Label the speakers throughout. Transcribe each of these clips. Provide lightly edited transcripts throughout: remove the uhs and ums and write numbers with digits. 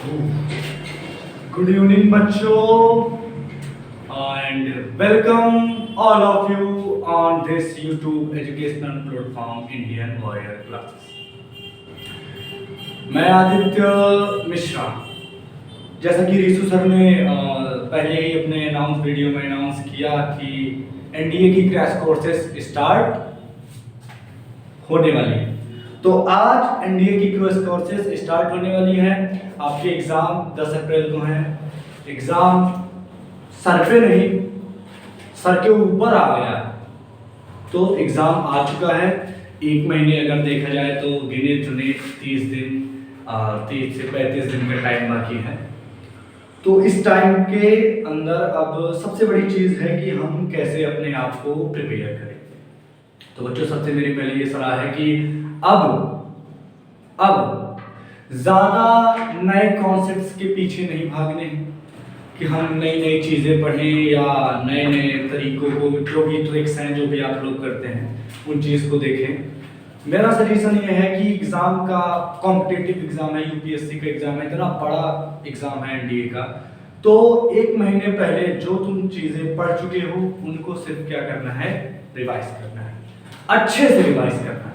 Speaker 1: Good evening, बच्चों, and welcome all of you on this YouTube educational platform Indian Warrior Classes. मैं आदित्य मिश्रा। जैसा कि reissue sir ने पहले ही अपने अनाउंस वीडियो में अनाउंस किया कि एनडीए की क्रैश कोर्सेज स्टार्ट होने वाली है, तो आज एनडीए की क्रैश कोर्सेज स्टार्ट होने वाली है। आपके एग्जाम 10 अप्रैल को हैं। एग्जाम सर पे नहीं, सर के ऊपर आ गया, तो एग्जाम आ चुका है। एक महीने अगर देखा जाए तो गिने चुने 30 दिन 30 से 35 दिन का टाइम बाकी है। तो इस टाइम के अंदर अब सबसे बड़ी चीज है कि हम कैसे अपने आप को प्रिपेयर करें। तो बच्चों, सबसे मेरी पहले ये सलाह है कि अब ज्यादा नए कॉन्सेप्ट्स के पीछे नहीं भागने हैं कि हम नई नई चीजें पढ़ें या नए नए तरीकों को, जो भी ट्रिक्स हैं, जो भी आप लोग करते हैं, उन चीज को देखें। मेरा सजेशन ये है कि एग्जाम का कॉम्पिटिटिव एग्जाम है, यूपीएससी का एग्जाम है, इतना बड़ा एग्जाम है एनडीए का, तो एक महीने पहले जो तुम चीजें पढ़ चुके हो उनको सिर्फ क्या करना है, रिवाइज करना है, अच्छे से रिवाइज करना है।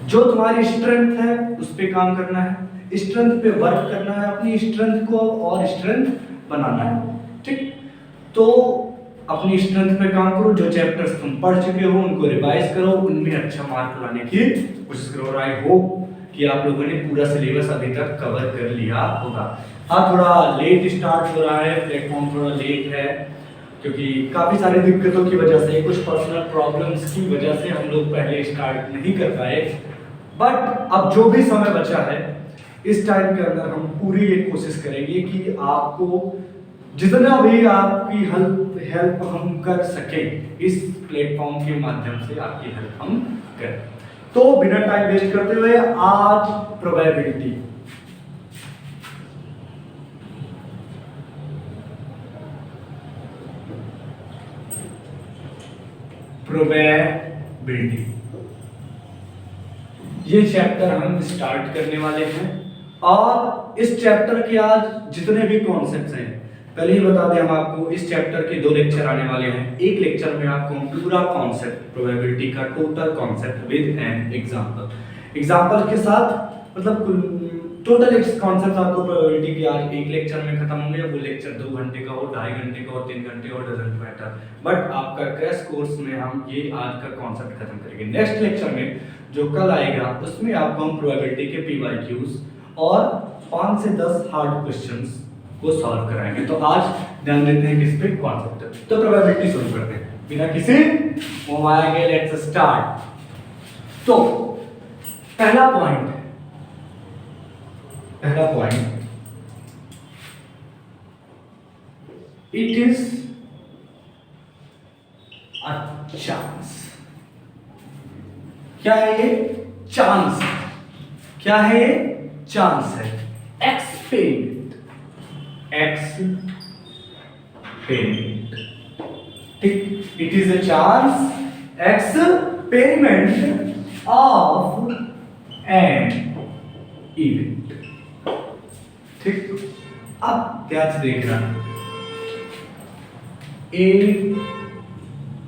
Speaker 1: जो तुम्हारी स्ट्रेंथ है उस पे काम करना है, स्ट्रेंथ पे वर्क करना है, अपनी स्ट्रेंथ को और स्ट्रेंथ बनाना है। ठीक, तो अपनी स्ट्रेंथ पे काम करो। जो चैप्टर्स तुम पढ़ चुके हो उनको रिवाइज करो, उनमें अच्छा मार्क लाने की कोशिश करो। आई होप कि आप लोगों ने पूरा सिलेबस अभी तक कवर कर लिया होगा। हाँ, थोड़ा लेट स्टार्ट हो रहा है, प्लेटफॉर्म थोड़ा लेट है, क्योंकि काफी सारी दिक्कतों की वजह से, कुछ पर्सनल प्रॉब्लम्स की वजह से हम लोग पहले स्टार्ट नहीं कर पाए। बट अब जो भी समय बचा है, इस टाइम के अंदर हम पूरी ये कोशिश करेंगे कि आपको जितना भी आपकी हेल्प हम कर सके, इस प्लेटफॉर्म के माध्यम से आपकी हेल्प हम करें। तो बिना टाइम वेस्ट करते हुए आज प्रोबेबिलिटी ये चैप्टर हम स्टार्ट करने वाले हैं। और इस चैप्टर के आज जितने भी कॉन्सेप्ट्स हैं, पहले ही बता दें हम आपको, इस चैप्टर के 2 लेक्चर आने वाले हैं। एक लेक्चर में आपको पूरा कॉन्सेप्ट, प्रोबेबिलिटी का total concept with an example के साथ, मतलब टोटल कॉन्सेप्ट आपको प्रोबेबिलिटी के आज एक लेक्चर में खत्म होंगे। वो लेक्चर 2 घंटे का हो, 2.5 घंटे का हो, 3 घंटे हो, डजंट मैटर, बट आपका क्रैश कोर्स में हम ये आज का कॉन्सेप्ट खत्म करेंगे। नेक्स्ट लेक्चर में जो कल आएगा उसमें आपको हम प्रोबेबिलिटी के पीवाईक्यूज और 5 से 10 हार्ड क्वेश्चंस को सॉल्व कराएंगे। तो आज ध्यान देते हैं किस पे, कॉन्सेप्ट। तो प्रोबेबिलिटी शुरू करते हैं बिना किसी मोबाइल के। Let's start. तो पहला point it is a chance. क्या है ये? चांस। क्या है ये? चांस है। एक्सपेरिमेंट, ठीक, it is a chance experiment of an event. ठीक, अब ध्यान से देखना,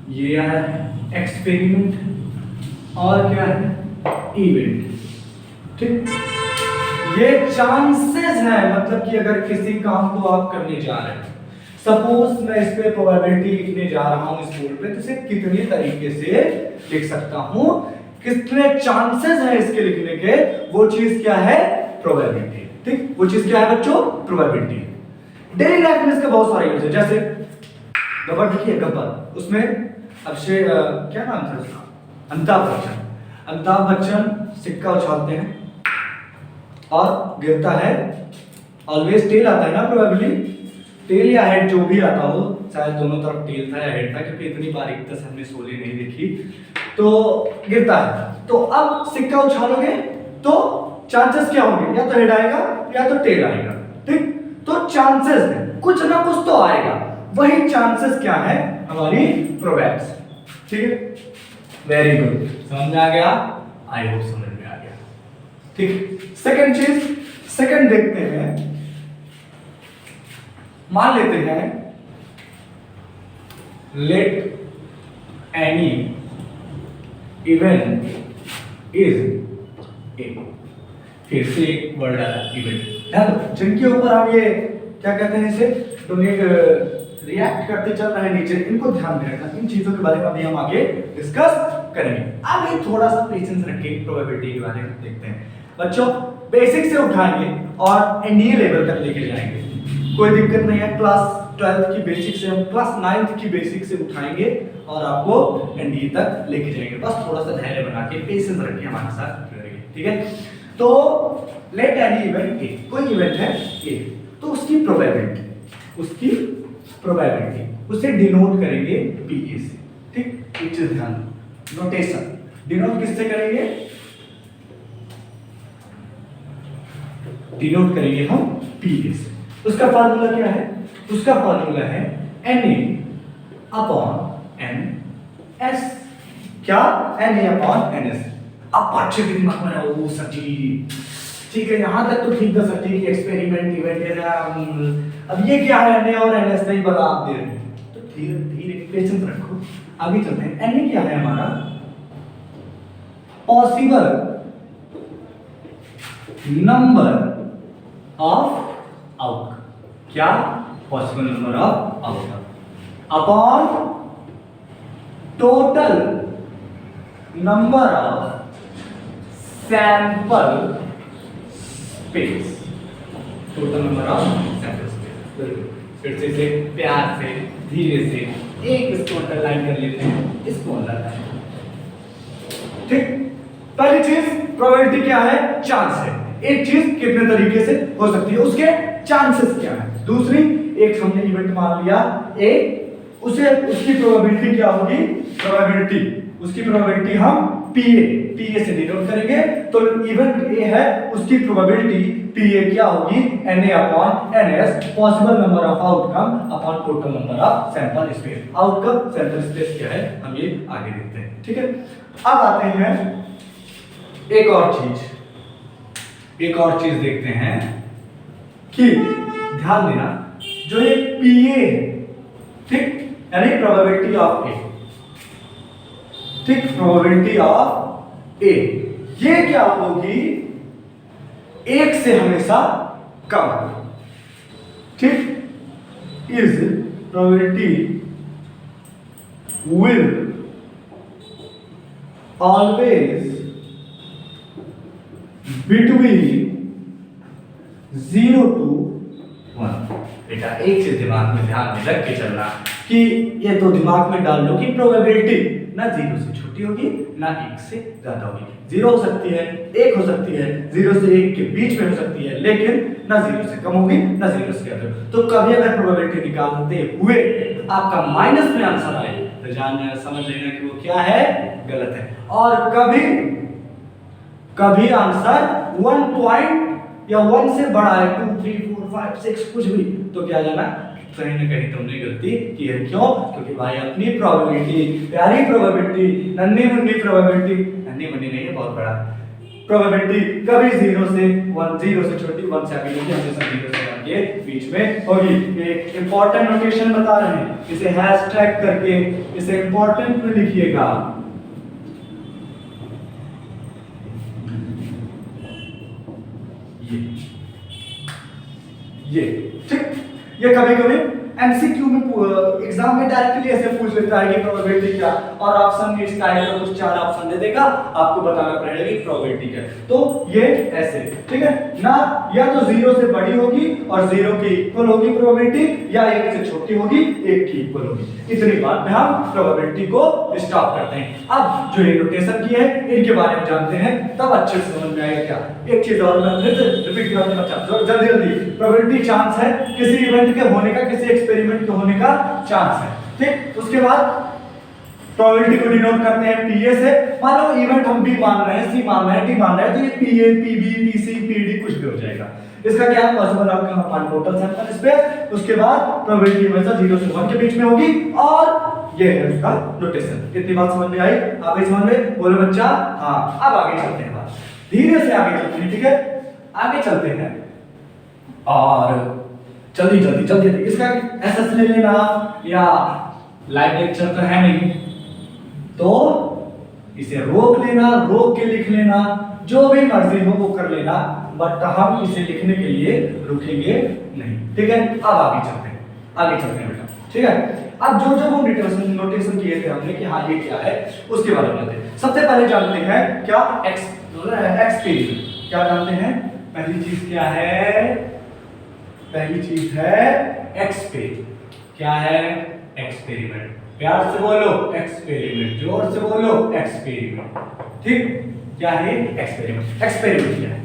Speaker 1: ये है एक्सपेरिमेंट और क्या है, इवेंट। ठीक, ये चांसेस है, मतलब कि अगर किसी काम को आप करने जा रहे हैं, सपोज मैं इस पे प्रोबेबिलिटी लिखने जा रहा हूं इस बोर्ड पे, तो इसे कितने तरीके से लिख सकता हूं, कितने चांसेस हैं इसके लिखने के, वो चीज क्या है, प्रोबेबिलिटी। ठीक, वो चीज क्या है बच्चों, प्रोबेबिलिटी। डेली लाइफ में इसके बहुत सारे यूज है, जैसे गब्बर, देखिए गब्बर, उसमें अक्षय क्या नाम था उसका, अमिताभ बच्चन सिक्का उछालते हैं और गिरता है, ऑलवेज टेल आता है ना, प्रोबेबली टेल या हेड, जो भी आता हो, शायद दोनों तरफ टेल था या हेड था, क्योंकि इतनी बारीकता से हमने सोली नहीं देखी, तो गिरता है। तो अब सिक्का उछालोगे तो चांसेस क्या होंगे, या तो हेड आएगा या तो टेल आएगा। ठीक, तो चांसेस है, कुछ ना कुछ तो आएगा, वही चांसेस क्या है, हमारी प्रोबेब्स। ठीक है, वेरी गुड, समझ में आ गया, आई होप समझ में आ गया। ठीक, सेकंड चीज, सेकंड देखते हैं मान लेते हैं let any event is a, फिर से एक वर्ड आया इवेंट, ध्यान दो, जिनके ऊपर हम ये क्या कहते हैं इसे रिएक्ट करते चल रहे हैं नीचे, इनको ध्यान में रखना। इन चीजों के बारे में अभी हम आगे डिस्कस करेंगे। अभी थोड़ा सा पेशेंस रखें, प्रोबेबिलिटी के बारे में देखते हैं। बच्चों बेसिक से उठाएंगे और एनडीए लेवल तक लेके जाएंगे, कोई दिक्कत नहीं है। क्लास 12 की बेसिक से हम क्लास 9 की बेसिक से उठाएंगे और आपको एनडीए तक लेके जाएंगे। बस थोड़ा सा धैर्य बना के पेशेंस रखें हमारे साथ, ठीक है। तो लेट एनी इवेंट ए, कोई इवेंट है ए, तो उसकी प्रोबेबिलिटी उसे डिनोट करेंगे पीए से, ठीक। एक चीज ध्यान, नोटेशन डिनोट किससे करेंगे? डिनोट करेंगे हम पीए से। उसका फार्मूला क्या है? उसका फार्मूला है Na अपॉन एन एस। क्या? Na upon N S. अब अच्छे दिमाग में रहो सर जी, ठीक है, यहां तक तो ठीक था सर जी, एक्सपेरिमेंट इवेंट है। अब ये क्या है? Na और ns नहीं बता आप दे रहे हैं, तो धीरे धीरे पेशेंस रखो, आगे चलते हैं। Na क्या है हमारा? Possible number of outcome. क्या? Possible number of outcome upon total number of sample space. Total number of sample space. फिर से इसे प्यार से धीरे से एक इसको अंडरलाइन कर लेते हैं, इसको अंडरलाइन, ठीक। पहली चीज प्रोबेबिलिटी क्या है? चांस है। एक चीज कितने तरीके से हो सकती है, उसके चांसेस क्या है। दूसरी, एक हमने इवेंट मान लिया ए, उसे उसकी प्रोबेबिलिटी क्या होगी? उसकी प्रोबेबिलिटी हम पीए से डिनोट करेंगे। तो इवेंट ए है, उसकी प्रोबेबिलिटी पीए क्या होगी? Na upon ns, possible number of outcome upon total number of sample space. Outcome sample space क्या है हम ये आगे देखते हैं, ठीक है। अब आते हैं एक और चीज देखते हैं कि ध्यान देना, जो ये पीए है, ठीक, यानी प्रोबेबिलिटी ऑफ ए, ठीक, प्रोबेबिलिटी ऑफ ए, ये क्या होगी? एक से हमेशा कम, ठीक। Is probability will always between 0 to 1। बेटा एक चीज दिमाग में ध्यान में रख के चलना कि ये तो दिमाग में डाल लो कि प्रोबेबिलिटी ना 0 से छोटी होगी ना 1 से ज्यादा होगी। 0 हो सकती है, 1 हो सकती है, 0 से 1 के बीच में हो सकती है, लेकिन ना 0 से कम होगी ना 0 से ज्यादा होगी। तो कभी अगर प्रोबेबिलिटी निकालते हुए आपका माइनस में आंसर आए तो समझ लेना कि वो क्या है? गलत है। और कभी आंसर 1 पॉइंट या 1 से बड़ा है, 2 3 4 5 6 कुछ भी, तो क्या जाना कहीं ना कहीं तुमने गलती की है। क्यों? क्योंकि भाई अपनी प्रोबेबिलिटी, प्यारी प्रोबेबिलिटी, नन्ही मुन्नी प्रोबेबिलिटी, नन्ही मुन्नी नहीं है, बहुत बड़ा प्रोबेबिलिटी कभी 0 से 1, 0 से छोटी, 1 से आगे नहीं, हमेशा 0 से 1 के बीच में होगी। एक इंपॉर्टेंट नोटेशन बता रहे हैं, इसे हैशटैग करके इसे इंपॉर्टेंट में लिखिएगा। ये ठीक, ये कभी कभी एमसीक्यू में एग्जाम में डायरेक्टली ऐसे पूछ लेता है कि प्रोबेबिलिटी क्या, और ऑप्शन में इस टाइप का कुछ 4 ऑप्शन दे देगा, आपको बताना पड़ेगा कि प्रोबेबिलिटी क्या है। तो ये ऐसे, ठीक है ना, या तो 0 से बड़ी होगी और 0 के इक्वल होगी प्रोबेबिलिटी, या 1 से छोटी होगी 1 की इक्वल होगी। इतनी बात में हम प्रोबेबिलिटी को स्टॉप करते हैं। अब जो ये नोटेशन की है इनके बारे में जानते हैं, तब अच्छे से समझ में आएगा। क्या एक चीज और मैं फिर रिपीट करना चाहता हूं, जल्दी जल्दी। प्रोबेबिलिटी चांस है किसी इवेंट के होने का, किसी एक्सपेरिमेंट के होने का चांस है, ठीक। उसके बाद प्रोबेबिलिटी को डिनोट करते हैं पीए से। मान लो इवेंट हम बी मान रहे हैं, सी मान रहे हैं, डी मान रहे हैं, तो ये पीए, पीबी, पीसी, पीडी कुछ भी हो जाएगा। इसका क्या है? Possible outcome upon total sample space. उसके बाद प्रोबेबिलिटी हमेशा 0 से 1 के बीच में होगी, और ये है उसका नोटेशन। इतनी बात समझ में आई? आगे समझ में बोलो बच्चा? हाँ। अब आगे चलते हैं, धीरे से आगे चलते हैं, ठीक है। आगे चलते हैं और जल्दी जल्दी जल्दी जल्दी। इसका एसएस ले लेना, या लाइव लेक्चर तो है नहीं तो इसे रोक लेना, रोक के लिख लेना, जो भी मर्जी हो वो कर लेना, बट हम इसे लिखने के लिए रुकेंगे नहीं। ठीक है, अब आगे चलते हैं, आगे चलते हैं बेटा। ठीक है, अब जो जो हम नोटेशन किए थे हमने कि हाँ ये क्या है उसके बारे में जानते हैं। सबसे पहले जानते हैं क्या एक्सपेरिमेंट। क्या जानते हैं? पहली चीज क्या है? पहली चीज है एक्सपेरिमेंट। क्या है? एक्सपेरिमेंट। प्यार से बोलो एक्सपेरिमेंट, जोर से बोलो एक्सपेरिमेंट। ठीक, क्या है एक्सपेरिमेंट? एक्सपेरिमेंट क्या है?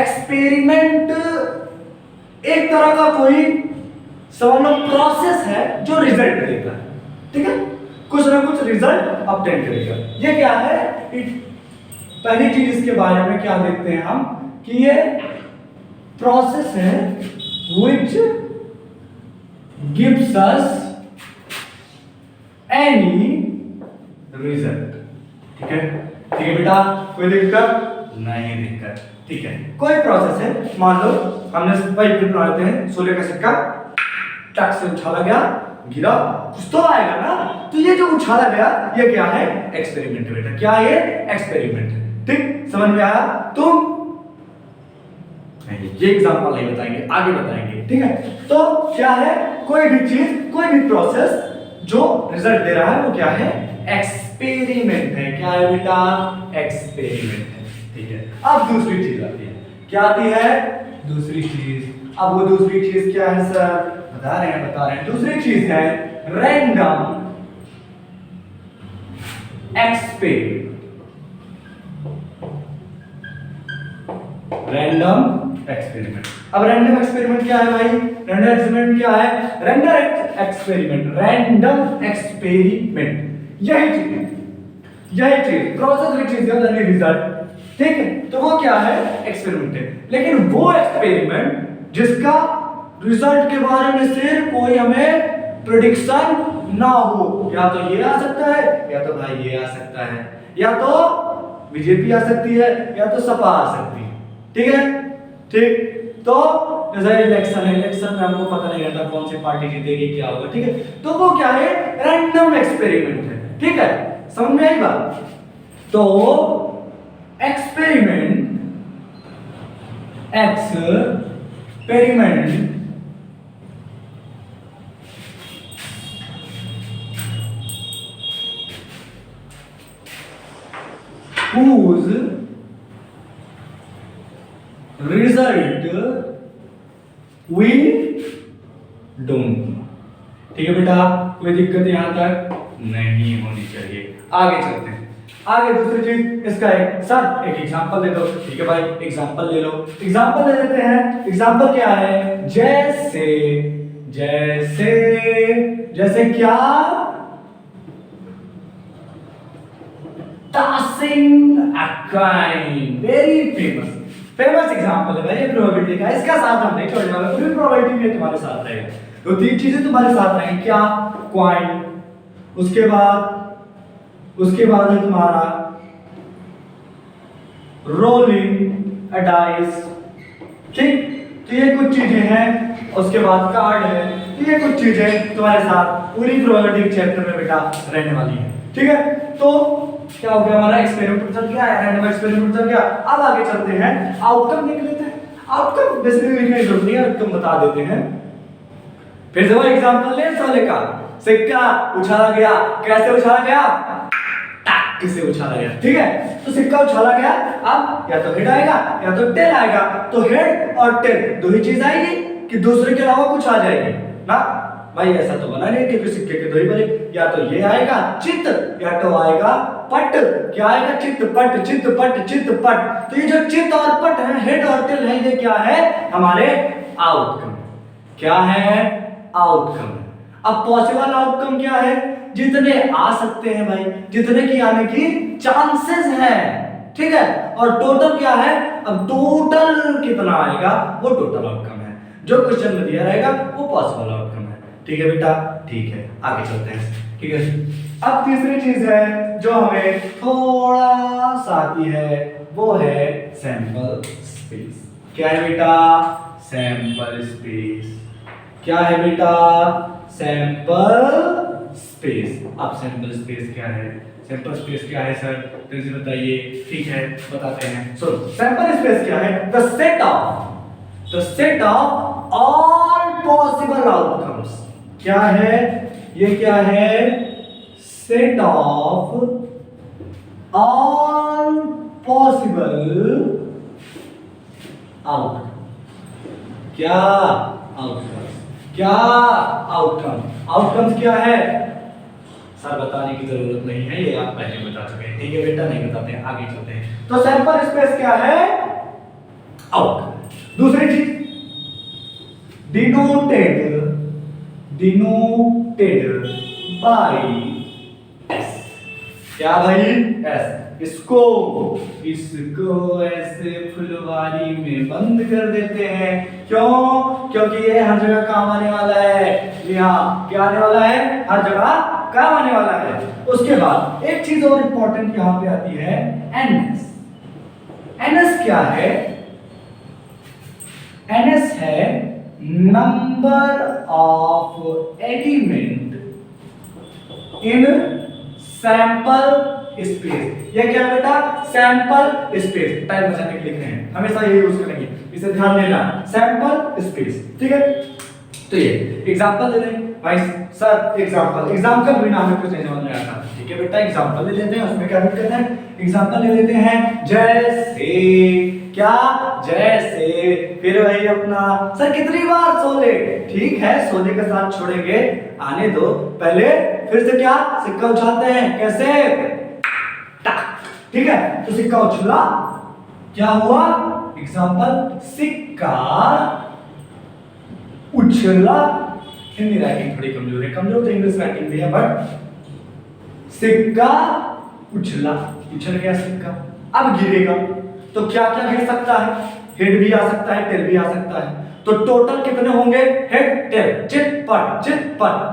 Speaker 1: एक्सपेरिमेंट एक तरह का कोई समझ लो प्रोसेस है जो रिजल्ट देता है। ठीक है, कुछ ना कुछ रिजल्ट ऑब्टेन करेगा। ये क्या है? पहली चीज इसके बारे में क्या देखते हैं हम कि ये प्रोसेस है which gives us any result। ठीक है, ठीक है बेटा, कोई दिक्कत नहीं? दिक्कत, ठीक है। कोई प्रोसेस है, मान लो हमने वही बना लेते हैं, सोने का सिक्का टक से उछाला गया, गिरा, कुछ तो आएगा ना। तो ये जो उछाला गया ये क्या है? एक्सपेरिमेंट बेटा। क्या है? एक्सपेरिमेंट। ठीक, समझ में आया? तुम नहीं, ये एग्जांपल नहीं बताएंगे, आगे बताएंगे। ठीक है, तो क्या है? कोई भी चीज, कोई भी प्रोसेस जो रिजल्ट दे रहा है वो क्या है? एक्सपेरिमेंट है। क्या है बेटा? एक्सपेरिमेंट है। ठीक है, अब दूसरी चीज आती है। क्या आती है? दूसरी चीज। अब वो दूसरी चीज क्या है सर? बता रहे हैं। दूसरी चीज है रैंडम एक्सपेरिमेंट। Random experiment. अब रैंडम एक्सपेरिमेंट क्या है भाई? रैंडम एक्सपेरिमेंट क्या है? रैंडम एक्सपेरिमेंट, रैंडम एक्सपेरिमेंट यही चीज है, यही चीज process which is the result. ठीक है, तो वो क्या है? एक्सपेरिमेंट है। लेकिन वो एक्सपेरिमेंट जिसका रिजल्ट के बारे में से कोई हमें प्रेडिक्शन ना हो। या तो ये आ सकता है, या तो भाई ये आ सकता है, या तो बीजेपी आ सकती है, या तो सपा आ सकती है। ठीक है, ठीक। तो जैसे इलेक्शन है, इलेक्शन में हमको पता नहीं रहता कौन सी पार्टी जीतेगी, क्या होगा। ठीक है, तो वो क्या है? रैंडम एक्सपेरिमेंट है। ठीक है, समझ में आई बात? तो experiment whose result we don't know। ठीक है बेटा, कोई दिक्कत यहां तक नहीं होनी चाहिए। आगे चलते हैं। आगे दूसरी चीज इसका एक सर एक एग्जांपल दे दो। ठीक है भाई, एग्जांपल ले लो। एग्जांपल ले लेते हैं। एग्जांपल क्या है? जैसे जैसे जैसे क्या? Tossing a coin. Very famous example है भाई ये प्रोबेबिलिटी का। इसका साथ हम नहीं छोड़ने वाले, पूरी प्रोबेबिलिटी में तुम्हारे साथ रहेगा। तो तीन चीजें तुम्हारे साथ रहेंगी। क्या? कॉइन, उसके बाद है तुम्हारा रोलिंग अ डाइस। ठीक, तो ये कुछ चीजें हैं। उसके बाद कार्ड है। तो ये कुछ चीजें तुम्हारे साथ पूरी प्रोबेबिलिटी चैप्टर में बेटा रहने वाली है। ठीक है, तो क्या हो गया? हमारा एक्सपेरिमेंट चल गया, रैंडम एक्सपेरिमेंट चल गया। अब आगे चलते हैं, आउटकम लिख लेते हैं। आउटकम बेसिकली लिखने की जरूरत नहीं है, आउटकम बता देते हैं। फिर से वो एग्जांपल ले साले का। सिक्का उछाला गया, कैसे उछाला गया? टक से उछाला गया। ठीक है, तो सिक्का उछाला गया, अब या तो हेड आएगा या तो टेल आएगा। तो हेड और टेल दो ही चीज आएगी कि दूसरे के अलावा कुछ आ जाएगी ना भाई? ऐसा तो बना नहीं कि सिक्के के दो ही बने। या तो ये आएगा चित, या तो आएगा पट। क्या आएगा? चित पट, चित पट, चित पट। तो ये जो चित और पट है, हेड और टेल है, ये क्या है? हमारे आउटकम। क्या है? आउटकम। अब पॉसिबल आउटकम क्या है? जितने आ सकते हैं भाई, जितने की आने की चांसेस हैं। ठीक है, और टोटल क्या है? अब टोटल कितना आएगा वो टोटल आउटकम है। जो क्वेश्चन में दिया रहेगा वो पॉसिबल आउटकम है। ठीक है बेटा, ठीक है, आगे चलते हैं। ठीक है, अब तीसरी चीज है जो हमें थोड़ा सा आती है, वो है सैंपल स्पेस। क्या है बेटा? Sample space. क्या है बेटा? Sample space. अब सैंपल स्पेस क्या है? सैंपल स्पेस क्या है सर? जल्दी बताइए। ठीक है, बताते हैं। सो सैंपल स्पेस क्या है? The set of all possible outcomes. क्या है ये? क्या है? Set of all possible outcome. क्या आउटकम्स? क्या आउटकम्स क्या है? सर बताने की जरूरत नहीं है, ये आप पहले बता चुके हैं। ठीक है बेटा, नहीं बताते हैं, आगे चलते हैं। तो सैंपल स्पेस क्या है? आउटकम। दूसरी चीज, डिनोटेड बाय एस। क्या भाई? एस। इसको ऐसे फुलवारी में बंद कर देते हैं। क्यों? क्योंकि ये हर जगह काम आने वाला है। जी हाँ, क्या आने वाला है? हर जगह काम आने वाला है। उसके बाद एक चीज और इंपॉर्टेंट यहां पे आती है, एनएस। एनएस क्या है? एनएस है number of element in sample space. ये क्या बेटा? Sample space. टाइम बचाने के लिए लिख रहे हैं, हमेशा ये यूज करेंगे, इसे ध्यान देना। सैंपल स्पेस, ठीक है। तो ये एग्जांपल ले लें भाई। सर एग्जांपल बिना हमें कुछ नहीं समझ में आता। ठीक है बेटा, एग्जांपल ले लेते हैं, उसमें क्या करते हैं? एग्जांपल ले लेते हैं। जैसे क्या? जैसे फिर वही अपना, सर कितनी बार सोले? ठीक है, सोने के साथ छोड़ेंगे, आने दो। पहले फिर से क्या? सिक्का उछालते हैं। कैसे? ठीक है, तो सिक्का उछला, क्या हुआ? एग्जांपल, सिक्का उछला। हिंदी राइटिंग थोड़ी कमजोर है, कमजोर तो इंग्लिश राइटिंग भी है, बट सिक्का उछला, उछल गया सिक्का। अब गिरेगा तो क्या क्या गिर सकता है? हेड भी आ सकता है, टेल भी आ सकता है। तो टोटल कितने होंगे? हेड टेल, चिट पट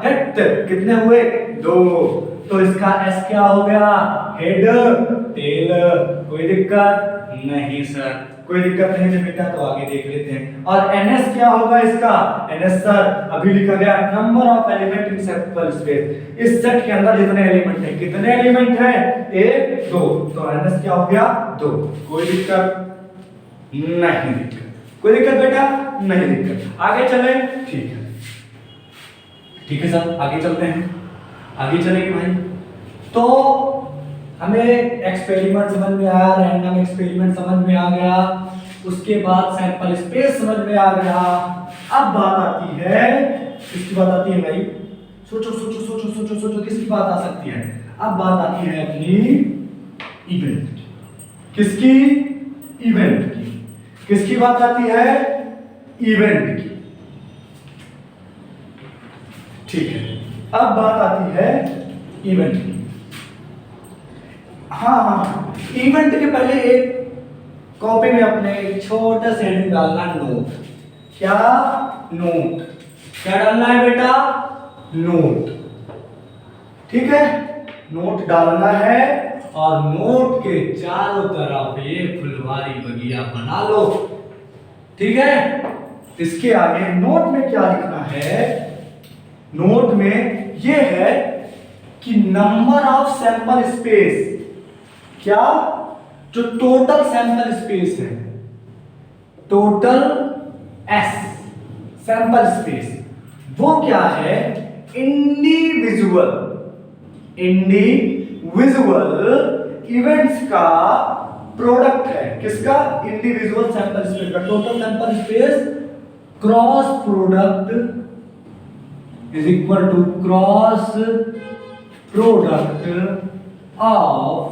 Speaker 1: हेड टेल। कितने हुए? 2। तो इसका एस क्या हो गया? Head tail. कोई दिक्कत नहीं सर, कोई दिक्कत नहीं है बेटा, तो आगे देख लेते हैं। और एनएस क्या होगा इसका? एनएस सर अभी लिखा गया number of element in sample space. इस सेट के अंदर जितने एलिमेंट हैं, कितने एलिमेंट हैं? 1 2। तो एनएस क्या हो गया? 2। कोई दिक्कत नहीं, कोई दिक्कत बेटा नहीं दिक्कत। आगे चले? ठीक है, ठीक है सर, आगे चलते हैं। आगे चलेंगे भाई। तो हमें एक्सपेरिमेंट समझ में आया, रैंडम एक्सपेरिमेंट समझ में आ गया, उसके बाद सैंपल स्पेस समझ में आ गया। अब बात आती है, किसकी बात आती है भाई? सोचो सोचो सोचो सोचो सोचो, किसकी बात आ सकती है? अब बात आती है अपनी इवेंट की। किसकी? इवेंट की। किसकी बात आती है? इवेंट की। ठीक है, अब बात आती है इवेंट की। हाँ, इवेंट के पहले एक कॉपी में अपने एक छोटा सा हेडिंग डालना, नोट। क्या? नोट। क्या डालना है बेटा? नोट। ठीक है, नोट डालना है और नोट के चारों तरफ ये फुलवारी बगिया बना लो। ठीक है, इसके आगे नोट में क्या लिखना है? नोट में ये है कि नंबर ऑफ सैंपल स्पेस। क्या? जो टोटल सैंपल स्पेस है, टोटल एस सैंपल स्पेस, वो क्या है? इंडिविजुअल इवेंट्स का प्रोडक्ट है। किसका? इंडिविजुअल सैंपल स्पेस का। Total sample space cross product is equal to cross product of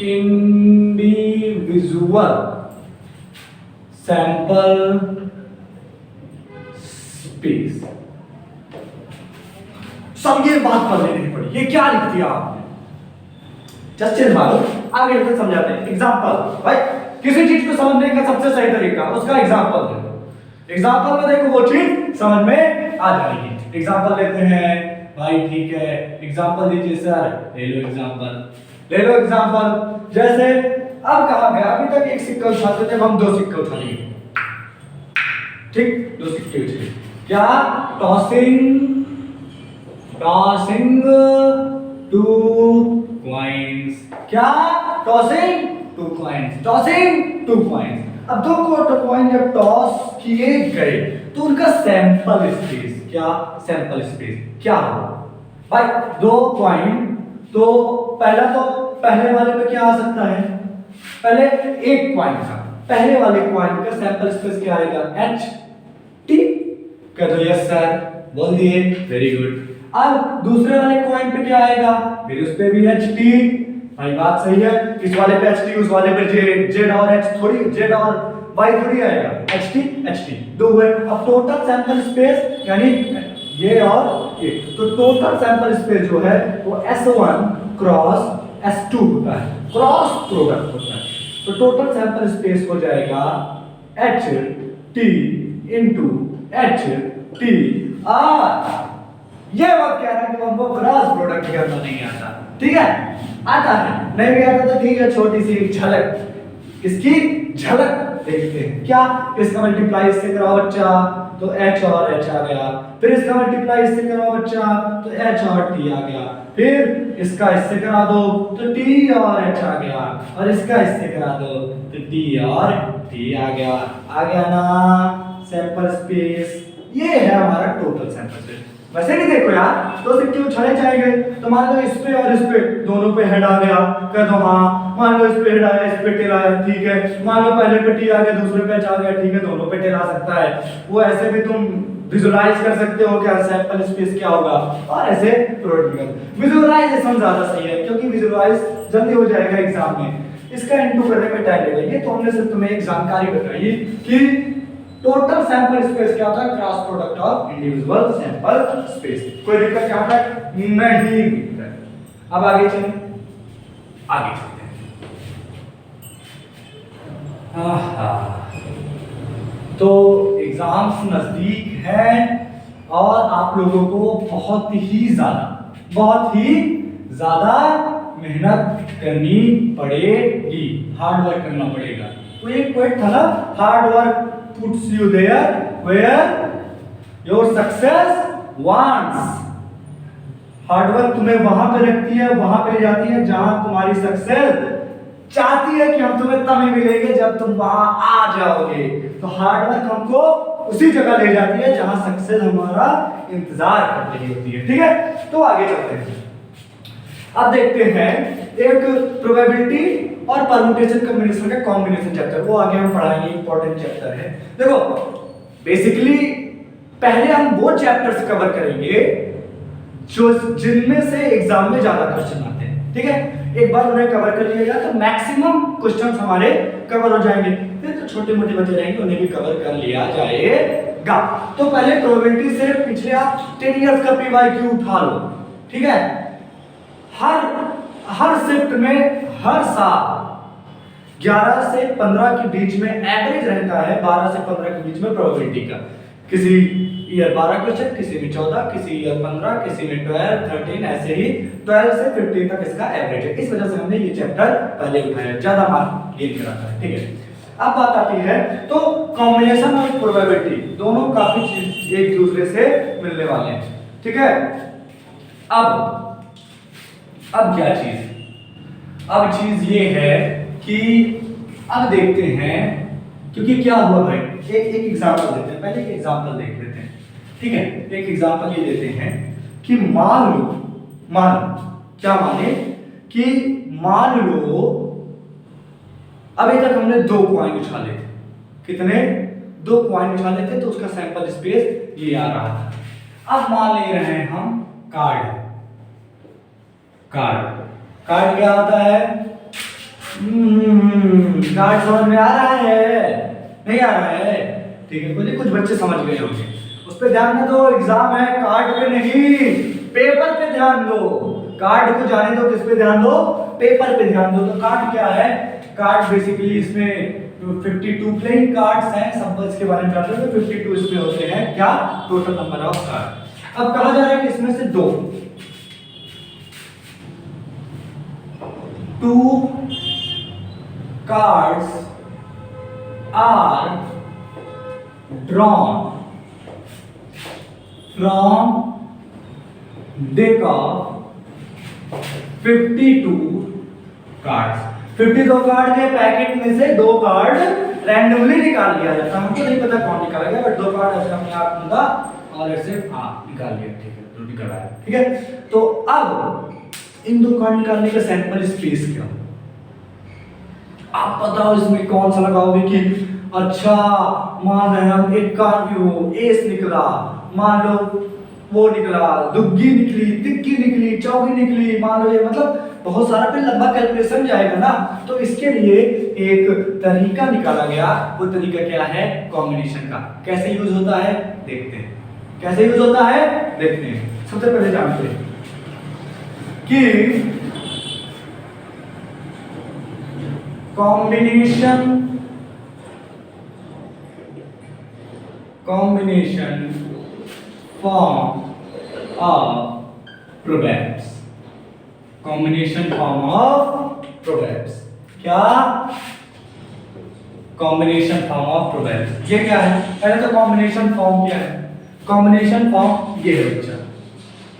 Speaker 1: individual sample space। सब ये बात पढ़ लेनी पड़ी। ये क्या लिख दिया आपने? जस्ट चिल मारो, आगे फिर समझाते हैं। एग्जांपल भाई, किसी चीज को समझने का सबसे सही तरीका उसका एग्जांपल दे। एग्जांपल में देखो वो चीज समझ में आ जाएगी। एग्जांपल लेते हैं भाई, ठीक है, एग्जांपल दीजिए सर। ले लो एग्जांपल। जैसे अब कहा गया, अभी तक एक सिक्का उछालते थे, हम 2 सिक्के उछालेंगे। ठीक, दूसरी चीज क्या, टॉसिंग टॉसिंग टू कॉइन्स, क्या, tossing two coins, tossing two coins. अब दो कॉइन जब टॉस किए गए तो उनका सैंपल स्पेस, क्या सैंपल स्पेस क्या होगा भाई, दो कॉइन, तो पहले वाले पे क्या आ सकता है, पहले एक कॉइन का, पहले वाले कॉइन का सैंपल स्पेस क्या आएगा, एच टी, कह दो यस सर, बोल दिए, वेरी गुड। अब दूसरे वाले कॉइन पे क्या आएगा, फिर उस पे भी एच टी, भाई बात सही है, इस वाले पे एच टी, उस वाले पे जेड और एच थोड़ी, जेड और वाई थोड़ी आएगा, एच टी दो हुए। अब टोटल सैंपल स्पेस यानी ये और ये, तो टोटल सैंपल स्पेस जो है वो S1 क्रॉस S2 होता है, क्रॉस प्रोडक्ट होता है, तो टोटल सैंपल स्पेस हो जाएगा H T into H T R। ये बात कह रहा है कि हमको क्रॉस प्रोडक्ट करना नहीं आता, ठीक है, आता है, नहीं भी आता तो ठीक है, छोटी सी झलक, इसकी झलक देखते हैं, क्या, इसका मल्टीप्लाई इससे कराओ बच्चा तो H और H आ गया, फिर इसका मल्टीप्लाई इससे कराओ बच्चा तो H और T आ गया, फिर इसका इससे करा दो तो T और H आ गया, और इसका इससे करा दो तो T और T आ गया ना सैंपल स्पेस। ये है हमारा टोटल सैंपल स्पेस। वैसे नहीं देखो यार, दो सिक्के उछाले जाएंगे तो मान लो इस पे और इस पे दोनों पे हेड आ गया, कह दो हाँ, मान लो इस पे हेड आया, इस पे टेल आया, ठीक है, मान लो पहले पे टी आ गया, दूसरे पे आ गया, ठीक है, दोनों पे टेल आ सकता है, वो ऐसे भी तुम विजुअलाइज कर सकते हो क्या सैंपल स्पेस क्या होगा, और ऐसे प्रोडक्ट विजुअलाइजेशन ज्यादा सही है क्योंकि विजुअलाइज जल्दी हो जाएगा एग्जाम में, इसका इनटू करने में टाइम लगेगा। ये तो हमने सिर्फ तुम्हें एक जानकारी बताई कि टोटल सैंपल स्पेस क्या होता है, cross product of individual sample space. कोई दिक्कत यहाँ पर नहीं दिखता है। अब आगे चलें, आगे चलते हैं। तो एग्जाम्स नजदीक हैं और आप लोगों को बहुत ही ज्यादा मेहनत करनी पड़ेगी, हार्ड वर्क करना पड़ेगा। तो एक पॉइंट था ना, hard work puts you there where your success wants। Hard work तुम्हें वहां पे रखती है, वहां पे ले जाती है जहां तुम्हारी सक्सेस चाहती है कि हम तुम्हें तभी मिलेंगे जब तुम वहां आ जाओगे। तो हार्ड वर्क हमको उसी जगह ले जाती है जहां सक्सेस हमारा इंतजार कर रही होती है, ठीक है। तो आगे चलते हैं, अब देखते हैं एक प्रोबेबिलिटी और परम्यूटेशन कॉम्बिनेशन का कॉम्बिनेशन चैप्टर, वो आगे हम पढ़ाएंगे, इंपॉर्टेंट चैप्टर है। देखो बेसिकली पहले हम वो चैप्टर्स कवर करेंगे जो जिनमें से एग्जाम में ज्यादा क्वेश्चन आते हैं, ठीक है। एक बार उन्हें कवर कर लिएगा तो मैक्सिमम क्वेश्चंस हमारे कवर हो जाएंगे, फिर तो छोटे मोटे बचे रहेंगे उन्हें भी कवर कर लिया जाएगा। तो पहले प्रोबेबिलिटी से पिछले आप 10 इयर्स का पीवाईक्यू उठा लो, ठीक है। हर शिफ्ट में हर साल 11 से 15 के बीच में एवरेज रहता है, 12 से 15 के बीच में प्रोबेबिलिटी का। किसी ईयर 12 क्वेश्चन, किसी में 14, किसी ईयर 15, किसी में 12, 13, ऐसे ही 12 से 15 तक इसका एवरेज है। इस वजह से हमने ये चैप्टर पहले उठाया, ज्यादा मार्क गेन कराता है, ठीक है। अब बात आती है तो कॉम्बिनेशन और प्रोबेबिलिटी दोनों काफी चीज एक दूसरे से मिलने वाले हैं, ठीक है। अब क्या चीज, अब चीज ये है कि अब देखते हैं, क्योंकि क्या हुआ भाई, एक एग्जांपल देते हैं, पहले एक एग्जांपल देख लेते हैं, ठीक है। एक एग्जांपल ये देते हैं कि मान क्या माने कि मान लो अभी तक हमने 2 कॉइन उछाले थे, कितने, 2 कॉइन उछाले थे, तो उसका सैंपल स्पेस ये आ रहा था। अब मान ले रहे हैं हम कार्ड क्या होता है, कार्ड समझ में आ रहा है, नहीं आ रहा है, ठीक है। कुछ बच्चे समझ गए होंगे, उस पे ध्यान न दो, एग्जाम है, कार्ड पे नहीं पेपर पे ध्यान दो। कार्ड को जाने दो, किस पे ध्यान दो, पेपर पे ध्यान दो। तो कार्ड क्या है, कार्ड बेसिकली इसमें 52 प्लेइंग कार्ड्स हैं, सैंपल्स के बारे में जानते हो, 52 इसमें होते हैं, क्या टोटल नंबर ऑफ कार्ड। अब कहा जा रहा है कि इसमें से 2 cards are drawn from deck of 52 cards. 52 card के पैकेट में से 2 कार्ड रैंडमली निकाल लिया जाता है। हमको नहीं पता कौन निकाला गया, बट 2 कार्ड ऐसे अपने आप मिला और ऐसे निकाल लिया। ठीक है, तो निकल आया। ठीक है, तो अब इन 2 कार्ड निकालने का सैंपल स्पेस क्या हो, आप बताओ इसमें कौन सा लगाओगे कि अच्छा मान रहे हम एक कार्ड वो एस निकला, मान लो वो निकला, दुग्गी निकली, तिक्की निकली, चौकी निकली, मान लो ये, मतलब बहुत सारा पे लंबा कैलकुलेशन जाएगा ना। तो इसके लिए एक तरीका निकाला गया। वो तरीका क्या है? कॉम्बिनेशन का। कैसे यूज होता है देखते हैं, कैसे यूज होता है देखते हैं। सबसे पहले जानते हैं कि combination form of proverbs। combination form of proverbs क्या? combination form of proverbs ये क्या है? पहले तो combination form क्या है? combination form ये है बच्चा,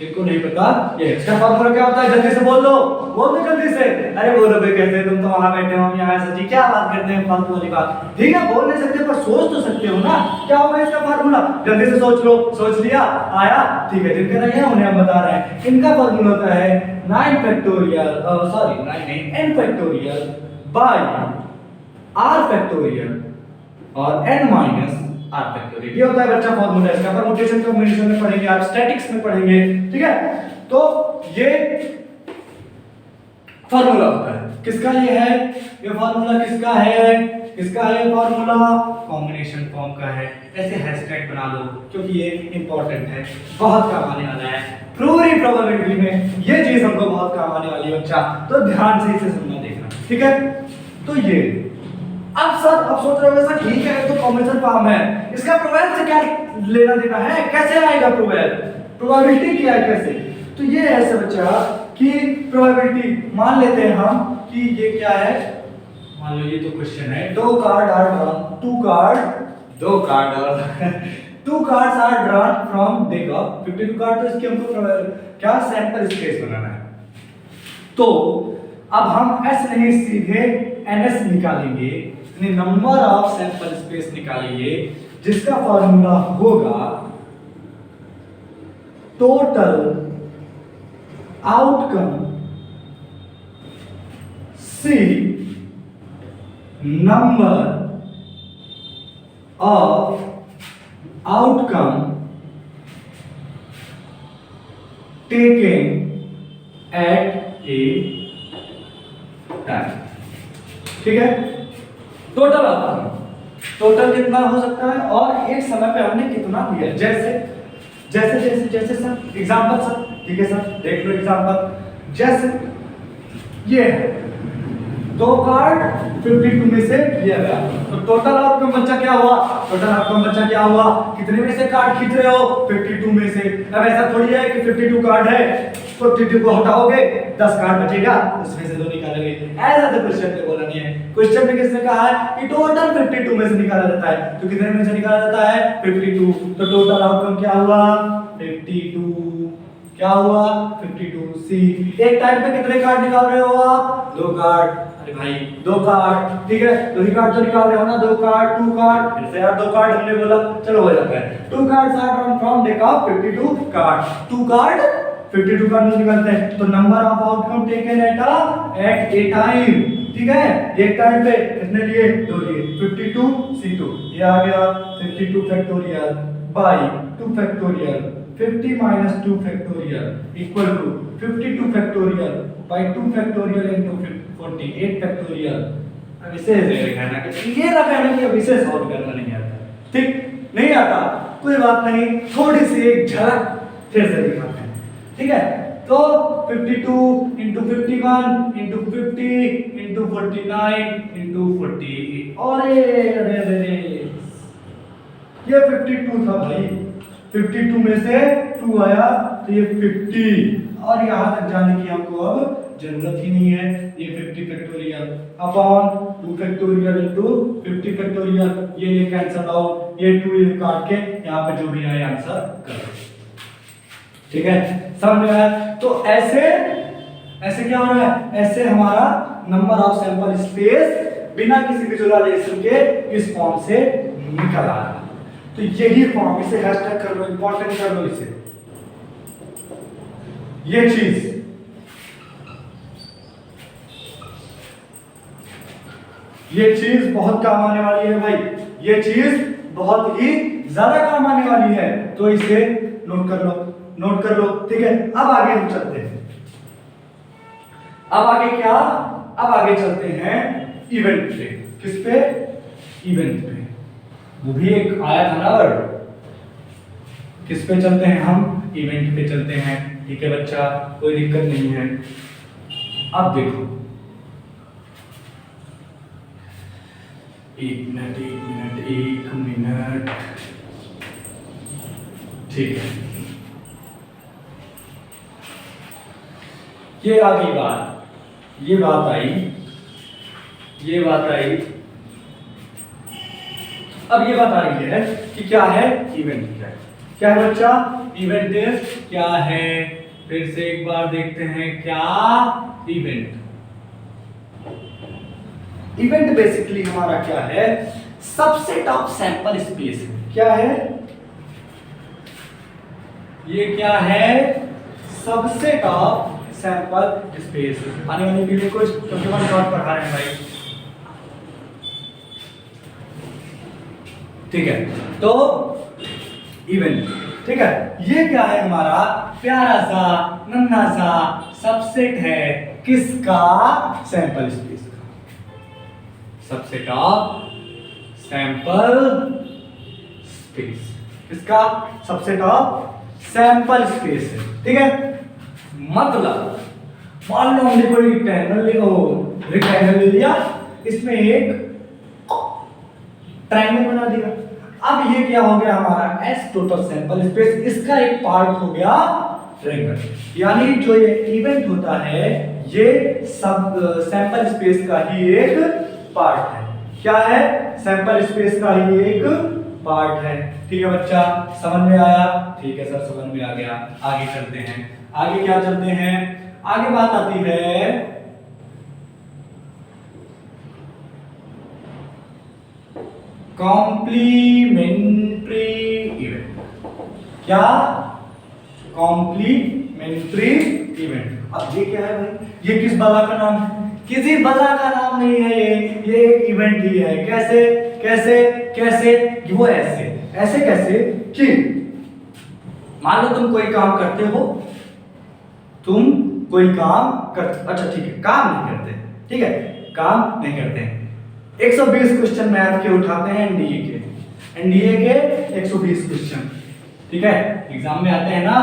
Speaker 1: इनको नहीं पता ये इसका फॉर्मूला क्या होता है? जल्दी से बोल दो जल्दी से। अरे बोलो भाई, कैसे तुम तो वहां बैठे हो, हम यहाँ सच्ची क्या बात करते हैं, फालतू वाली बात। ठीक है, बोल नहीं सकते पर सोच तो सकते हो ना, क्या होगा इसका फार्मूला? जल्दी से सोच लो। सोच लिया? आया? ठीक है, जिनके नहीं है उन्हें हम बता रहे हैं। इनका फार्मूला होता है 9 फैक्टोरियल सॉरी 9 नहीं n factorial by r factorial और n माइनस r फैक्टोरियल। ये होता है बच्चा फार्मूला इसका। परम्यूटेशन कॉम्बिनेशन में पढ़ेंगे, आप स्टैटिक्स में पढ़ेंगे। ठीक है, तो ये फार्मूला होता है किसका? ये है, ये फार्मूला किसका है? किसका है ये फार्मूला? कॉम्बिनेशन फॉर्म का है। ऐसे हैशटैग बना लो क्योंकि ये इंपॉर्टेंट है, बहुत काम आने वाला है। पूरी प्रोबेबिलिटी में ये चीज हमको बहुत काम आने वाली है बच्चा, तो ध्यान से इसे सुनना देखना। ठीक है, तो ये अब सोच रहे हो सर ठीक है तो कॉम्बिनेशन फॉर्म है, इसका प्रोबेबिलिटी से क्या लेना देना है? कैसे आएगा प्रोबेबिलिटी क्या है कैसे? तो ये ऐसे बच्चा कि प्रोबेबिलिटी मान लेते हैं हम कि ये क्या है, मान लो ये तो क्वेश्चन है। 2 कार्ड आर ड्रॉन, 2 कार्ड और 2 cards are drawn from deck of 52 card. तो इसके हमको क्या सैंपल स्पेस बनाना है। तो अब हम s नहीं सीधे ns निकालेंगे, यानी नंबर ऑफ सैंपल स्पेस निकालेंगे, जिसका फॉर्मूला होगा total outcome C number of outcome taken at a time. ठीक है, टोटल आउटकम, टोटल कितना हो सकता है और एक समय पे हमने कितना लिया। जैसे जैसे जैसे जैसे सर एग्जांपल सर, ठीक है सर देख लो एग्जांपल। जैसे ये है 2 कार्ड 52 में से लिया गया, तो टोटल आउटकम बच्चा क्या हुआ? टोटल आउटकम बच्चा क्या हुआ? कितने में से कार्ड खींच रहे हो? 52 में से। अब ऐसा थोड़ी है कि 52 कार्ड है, 52 को हटाओगे 10 कार्ड बचेगा, उसमें से 2 निकालोगे। ऐसा तो क्वेश्चन में बोला नहीं है। क्वेश्चन में किसने कहा है कि टोटल 52 में से निकाला जाता है, तो कितने में से निकाला जाता है? 52। तो टोटल आउटकम क्या हुआ? 52। क्या हुआ? 52 सी। एक टाइम पे कितने कार्ड निकाल रहे हो आप? 2 कार्ड। अरे भाई 2 कार्ड, ठीक है, 2 ही कार्ड तो निकाल रहे हो ना, 2 कार्ड 2 कार्ड, फिर से यार 2 कार्ड हमने बोला, चलो हो जाता है। 2 cards are drawn from deck of 52 card. 2 card 52 card निकालते हैं, तो number of outcome taken at a time. ठीक है, एक टाइम पे कितने लिए? 2 लिए। 52 C2 ये आ गया 52 factorial by 2 factorial 50 minus 2 factorial equal to 52 factorial by 2 factorial into 48 factorial. अब इसे लिखना कि ये रखना कि अब इसे सॉल्व करना नहीं आता, ठीक नहीं आता, कोई बात नहीं, थोड़ी सी एक झलक फिर से दिखाते हैं। ठीक है, तो 52 इंटू 51 इंटू 50 इंटू 49 इंटू 48। और ये 52 था भाई, 52 में से 2 आया तो ये 50, और यहां तक जाने की हमको अब जरूरत ही नहीं है। ये 50 factorial upon 2 factorial into 50 factorial, ये कैंसिल आउट, ये 2 ये काट के यहाँ पे जो भी आए आंसर करो। ठीक है, समझ में आया? तो ऐसे क्या हो रहा है, ऐसे हमारा नंबर ऑफ सैंपल स्पेस बिना किसी विजुअलाइजेशन के इस फॉर्म से निकल आ रहा है। तो यही फॉर्म, इसे हैशटैग कर लो, इंपॉर्टेंट कर लो इसे। ये चीज बहुत काम आने वाली है भाई, ये चीज बहुत ही ज्यादा काम आने वाली है, तो इसे नोट कर लो। ठीक है, अब आगे हम चलते हैं। अब आगे क्या, अब आगे चलते हैं इवेंट पे। किस पे? इवेंट पे। वो भी एक आया था ना वर्ड। किस पे चलते हैं हम? इवेंट पे चलते हैं। ठीक है बच्चा, कोई दिक्कत नहीं है। अब देखो, एक मिनट। ठीक है, ये आ गई बात, ये बात आई। अब ये बात आ रही है कि क्या है इवेंट, क्या है बच्चा? इवेंट क्या है? फिर से एक बार देखते हैं क्या इवेंट बेसिकली हमारा क्या है? Subset of sample space. क्या है ये? क्या है? Subset of sample space. आने वाले के लिए कुछ क्योंकि शॉर्ट पढ़ा रहे हैं भाई। ठीक है, तो इवेंट, ठीक है, ये क्या है? हमारा प्यारा सा नन्हा सा सबसेट है। किसका? सैंपल स्पेस का। Subset of sample space. किसका? सबसेट ऑफ सैंपल स्पेस है। ठीक है, मतलब मान लो हमने कोई रेक्टेंगल ले लिया, इसमें एक ट्रायंगल बना दिया। अब ये क्या हो गया हमारा? एस टोटल सैंपल स्पेस, इसका एक पार्ट हो गया ट्रायंगल। यानी जो ये इवेंट होता है ये सब सैंपल स्पेस का ही एक पार्ट है। क्या है? सैंपल स्पेस का ही एक पार्ट है। ठीक है बच्चा, समझ में आया? ठीक है सर, समझ में आ गया। आगे चलते हैं। आगे क्या चलते हैं? आगे बात आती है कॉम्प्लीमेंट्री इवेंट। क्या? Complementary event. अब ये क्या है भाई? ये किस बला का नाम है? किसी बला का नाम नहीं है, ये एक इवेंट ही है। कैसे कैसे कैसे? वो ऐसे कैसे कि मान लो तुम कोई काम करते हो, अच्छा ठीक है, काम नहीं करते, ठीक है, काम नहीं करते, 120 क्वेश्चन मैथ के उठाते हैं एनडीए के 120 क्वेश्चन, ठीक है, एग्जाम में आते हैं ना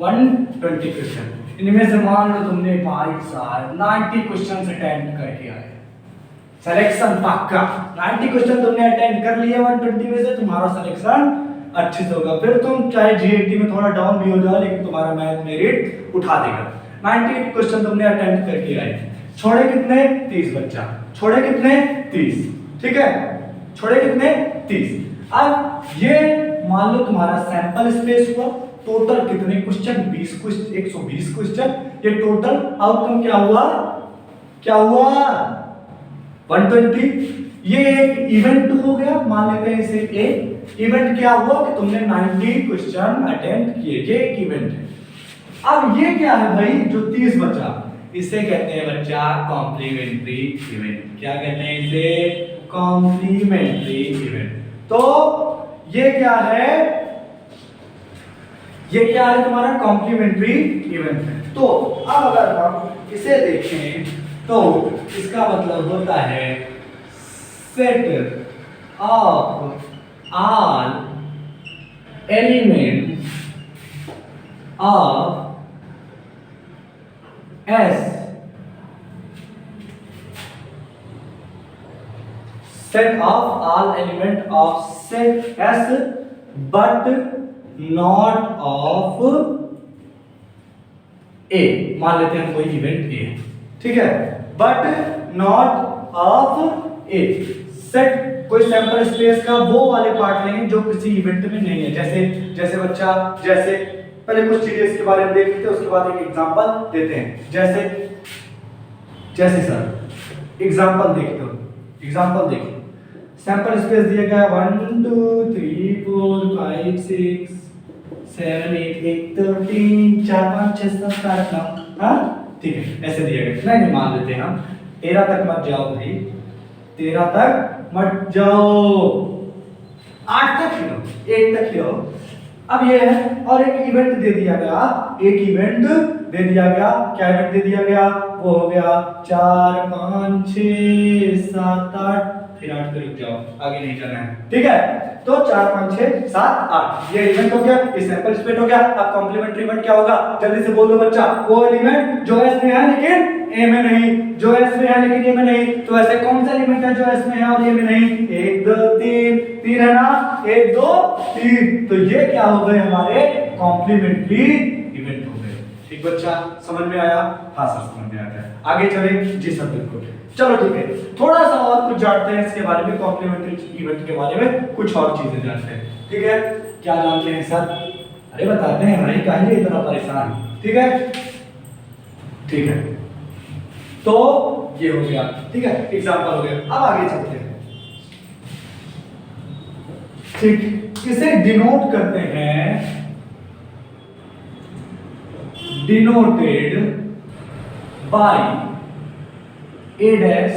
Speaker 1: 120 क्वेश्चन। इनमें से मान लो तुमने भाई साहब 90 क्वेश्चन अटेम्प्ट करके आए, सिलेक्शन पक्का। 90 क्वेश्चन तुमने अटेम्प्ट कर लिए 120 में से, तुम्हारा सिलेक्शन अच्छे से होगा। फिर तुम चाहे जीएटी में थोड़ा डाउन भी हो जाओ, लेकिन तुम्हारा मैथ मेरिट उठा देगा। 98 क्वेश्चन तुमने अटेम्प्ट करके आए, छोड़े कितने? 30 बच्चा, छोड़े कितने? 30, ठीक है, छोड़े कितने? 30। अब ये मान लो तुम्हारा सैंपल स्पेस हुआ, टोटल कितने क्वेश्चन? 20 question, 120 question. ये टोटल आउटकम क्या हुआ? क्या हुआ? 120। ये एक इवेंट हो गया, मान लेते हैं इसे एक इवेंट। क्या हुआ कि तुमने 90 क्वेश्चन अटेम्प्ट किए, ये एक इवेंट है। अब ये क्या है भाई जो 30 बचा, इसे कहते हैं बच्चा कॉम्प्लीमेंट्री इवेंट। क्या कहते हैं इसे? Complementary event. तो ये क्या है? ये क्या है तुम्हारा? कॉम्प्लीमेंट्री इवेंट है। तो अब अगर हम इसे देखें तो इसका मतलब होता है set of all element of S, set of all element of set S but not of ए, मान लेते हैं कोई इवेंट ए है, ठीक है, but not of A. Set कोई सैंपल स्पेस का वो वाले पार्ट लेंगे जो किसी इवेंट में नहीं है। जैसे बच्चा, जैसे पहले कुछ चीजें इसके बारे में देख लेते हैं, उसके बाद एक एग्जांपल देते हैं। जैसे सर एग्जांपल देखते हो, एग्जांपल देखो, सैंपल स्पेस दिया गया 1 2 3 4 5 6 7 8 1 2 3 4 5 6 7 8 9, हाँ ठीक है, ऐसे दिया गया। नहीं मान लेते हैं हम 13 तक मत जाओ भाई, 13 तक मत जाओ, 8 तक ही लो, 1 तक ही लो। अब ये है, और एक इवेंट दे दिया गया, एक इवेंट दे दिया गया, क्या इवेंट दे दिया गया, वो हो गया 4 5 6 7 8, फिर 8 पे रुक जाओ, आगे नहीं जाना है, ठीक है। तो 4 5 6 7 8 ये इवेंट हो गया, ये सैंपल स्पेस हो गया। अब कॉम्प्लीमेंट्री इवेंट क्या होगा, जल्दी से बोल दो बच्चा, वो एलिमेंट जो एस में है लेकिन ए में नहीं, जो एस में है लेकिन ए में नहीं। तो ऐसे कौन सा एलिमेंट है जो एस में है और ए में नहीं? 1 2 3 3 है ना, 1 2 3। तो ये क्या हो गए हमारे कॉम्प्लीमेंट्री इवेंट हो गए। ठीक बच्चा, समझ में आया? हाँ सर समझ में आता है। आगे चले? जी सर बिल्कुल। चलो ठीक है, थोड़ा सा और कुछ जानते हैं इसके बारे में, कॉम्प्लीमेंट्री इवेंट के बारे में कुछ और चीजें जानते हैं। ठीक है, क्या जानते हैं सर? अरे बताते हैं भाई, काहे इतना परेशान? ठीक है, ठीक है, तो ये हो गया, ठीक है, एग्जांपल हो गया। अब आगे चलते हैं। ठीक, इसे डिनोट करते हैं, डिनोटेड बाय ए डैश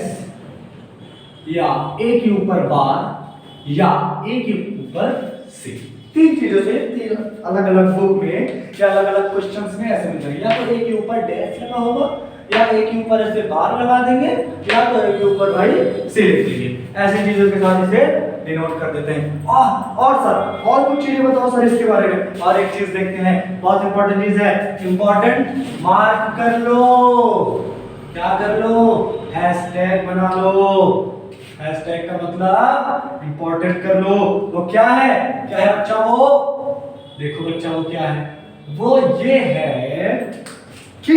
Speaker 1: या ए के ऊपर बार या ए के ऊपर सी। तीन चीजों से, तीन अलग अलग बुक में या अलग अलग क्वेश्चंस में ऐसे मिल जाएगा, या तो ए के ऊपर डैश लगा होगा, या ए के ऊपर ऐसे बार लगा देंगे, या तो ए के ऊपर भाई सी लिख देंगे। ऐसी चीजों के साथ इसे डिनोट कर देते हैं। और सर और कुछ चीजें बताओ सर इसके बारे में। और एक चीज देखते हैं, बहुत इंपॉर्टेंट चीज है, इंपॉर्टेंट, मार्क कर लो। क्या कर लो? हैशटैग बना लो। हैशटैग का मतलब इंपॉर्टेंट कर लो। वो क्या है? क्या है बच्चा? वो देखो बच्चा, वो क्या है? वो ये है कि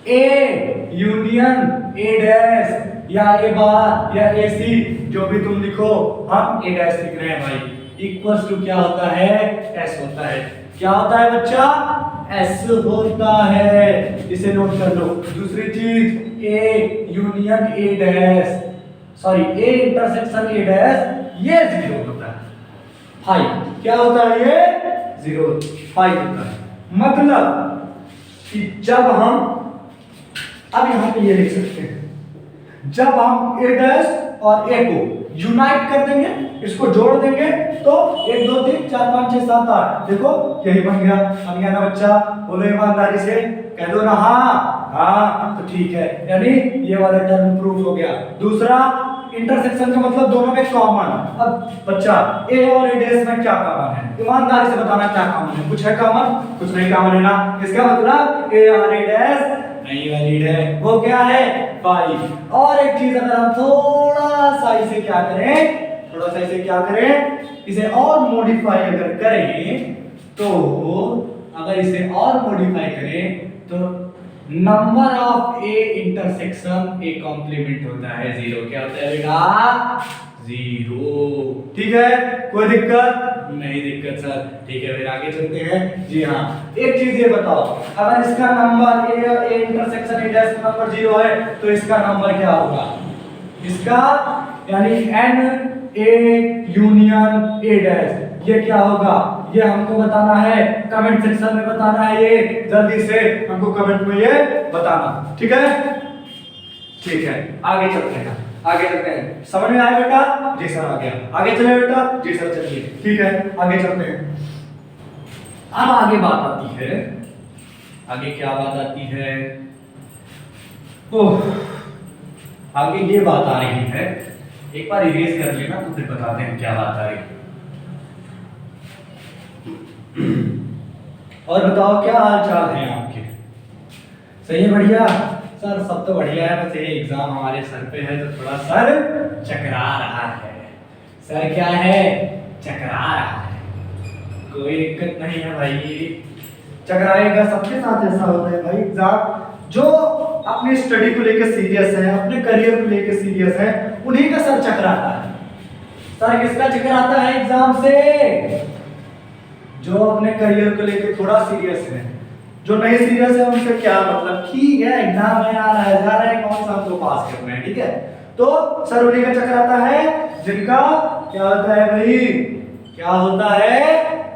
Speaker 1: ए यूनियन ए डैश या ए बार या ए सी, जो भी तुम लिखो, हम ए डैश लिख रहे हैं भाई, इक्वल्स टू क्या होता है? एस होता है। क्या होता है बच्चा? एस होता है। इसे नोट कर लो। दूसरी चीज, ए union A dash, sorry A intersection A dash, ये 0 होता है। 5 क्या होता है? ये 0 5 होता है। मतलब कि जब हम, अब यहां पे ये लिख सकते हैं, जब हम ए डैश और ए को यूनाइट कर देंगे, इसको जोड़ देंगे, तो 1 2 3 4 5 6 7 8, देखो यही बन गया ना बच्चा? बोलो ईमानदारी से, कह दो ना हाँ, तो ठीक है, यानी ये वाला टर्म प्रूफ हो गया। दूसरा, इंटरसेक्शन का मतलब दोनों में कॉमन। अब बच्चा ए और ए डैश में क्या कॉमन है? ईमानदारी से बताना क्या कॉमन है? कुछ है कॉमन? कुछ नहीं कॉमन है ना। इसका मतलब ए और ए डैश नहीं वैलिड है। वो क्या है? 5। और एक चीज, अगर हम थोड़ा सा इसे क्या करें, थोड़ा सा इसे क्या करें, इसे और मॉडिफाई अगर करें, तो अगर इसे और मॉडिफाई करें तो number of A intersection A complement होता है 0। क्या होता है बेटा? 0। ठीक है, कोई दिक्कत नहीं? दिक्कत सर। ठीक है, फिर आगे चलते हैं। जी हाँ, एक चीज ये बताओ, अगर इसका number A intersection A dash का नंबर 0 है, तो इसका नंबर क्या होगा? इसका यानी N A union A dash, ये क्या होगा? ये हमको बताना है, कमेंट सेक्शन में बताना है। ये जल्दी से हमको कमेंट में ये बताना, ठीक है? ठीक है, आगे चलते हैं, आगे चलते हैं। समझ में आया बेटा? जी सर आ गया। आगे चले बेटा? जी सर चलिए। ठीक है, आगे चलते हैं। अब आगे बात आती है, आगे क्या बात आती है? ओह, आगे ये बात आ रही है, एक बार इरेज कर लेना तो फिर बताते हैं क्या बात आ रही है। और बताओ क्या हाल चाल है आपके? सही है? बढ़िया सर, सब तो बढ़िया है, बस ये एग्जाम हमारे सर पे है तो थोड़ा सर चकरा रहा है। सर क्या है? चकरा रहा है। कोई दिक्कत नहीं है भाई,
Speaker 2: चकराएगा, सबके साथ ऐसा होता है भाई। एग्जाम जो अपनी स्टडी को लेकर सीरियस है, अपने करियर को लेकर सीरियस है, उन्हीं का सर चकराता है। सर किसका चकराता है एग्जाम से? जो अपने करियर को लेकर थोड़ा सीरियस है। जो नहीं सीरियस है उनसे क्या मतलब, ठीक है एग्जाम है, आ रहा है जा रहा है, कौन सा हमको पास करना है, ठीक है। तो सर उन्हीं का चकराता है जिनका क्या होता है भाई, क्या होता है,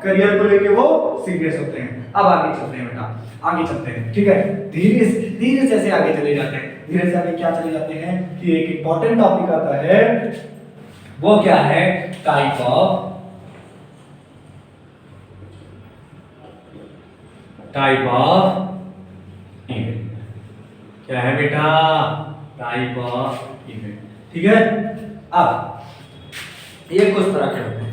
Speaker 2: करियर को लेके वो सीरियस होते हैं। अब आगे चलते हैं बेटा, आगे चलते हैं, ठीक है। धीरे धीरे से ऐसे आगे चले जाते हैं, धीरे से आगे क्या चले जाते हैं कि एक इंपॉर्टेंट टॉपिक आता है, वो क्या है, टाइप ऑफ इवेंट। क्या है बेटा? टाइप ऑफ इवेंट, ठीक है। अब ये कुछ तरह के होते हैं,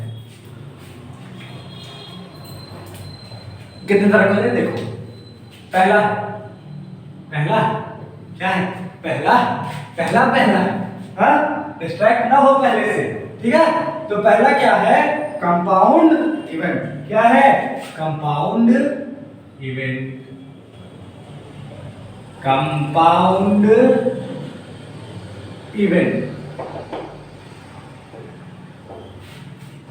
Speaker 2: कितने तरह के होते हैं देखो। पहला क्या है? पहला हाँ, डिस्ट्रैक्ट ना हो पहले से, ठीक है। तो पहला क्या है? Compound event. क्या है? Compound event. Compound event.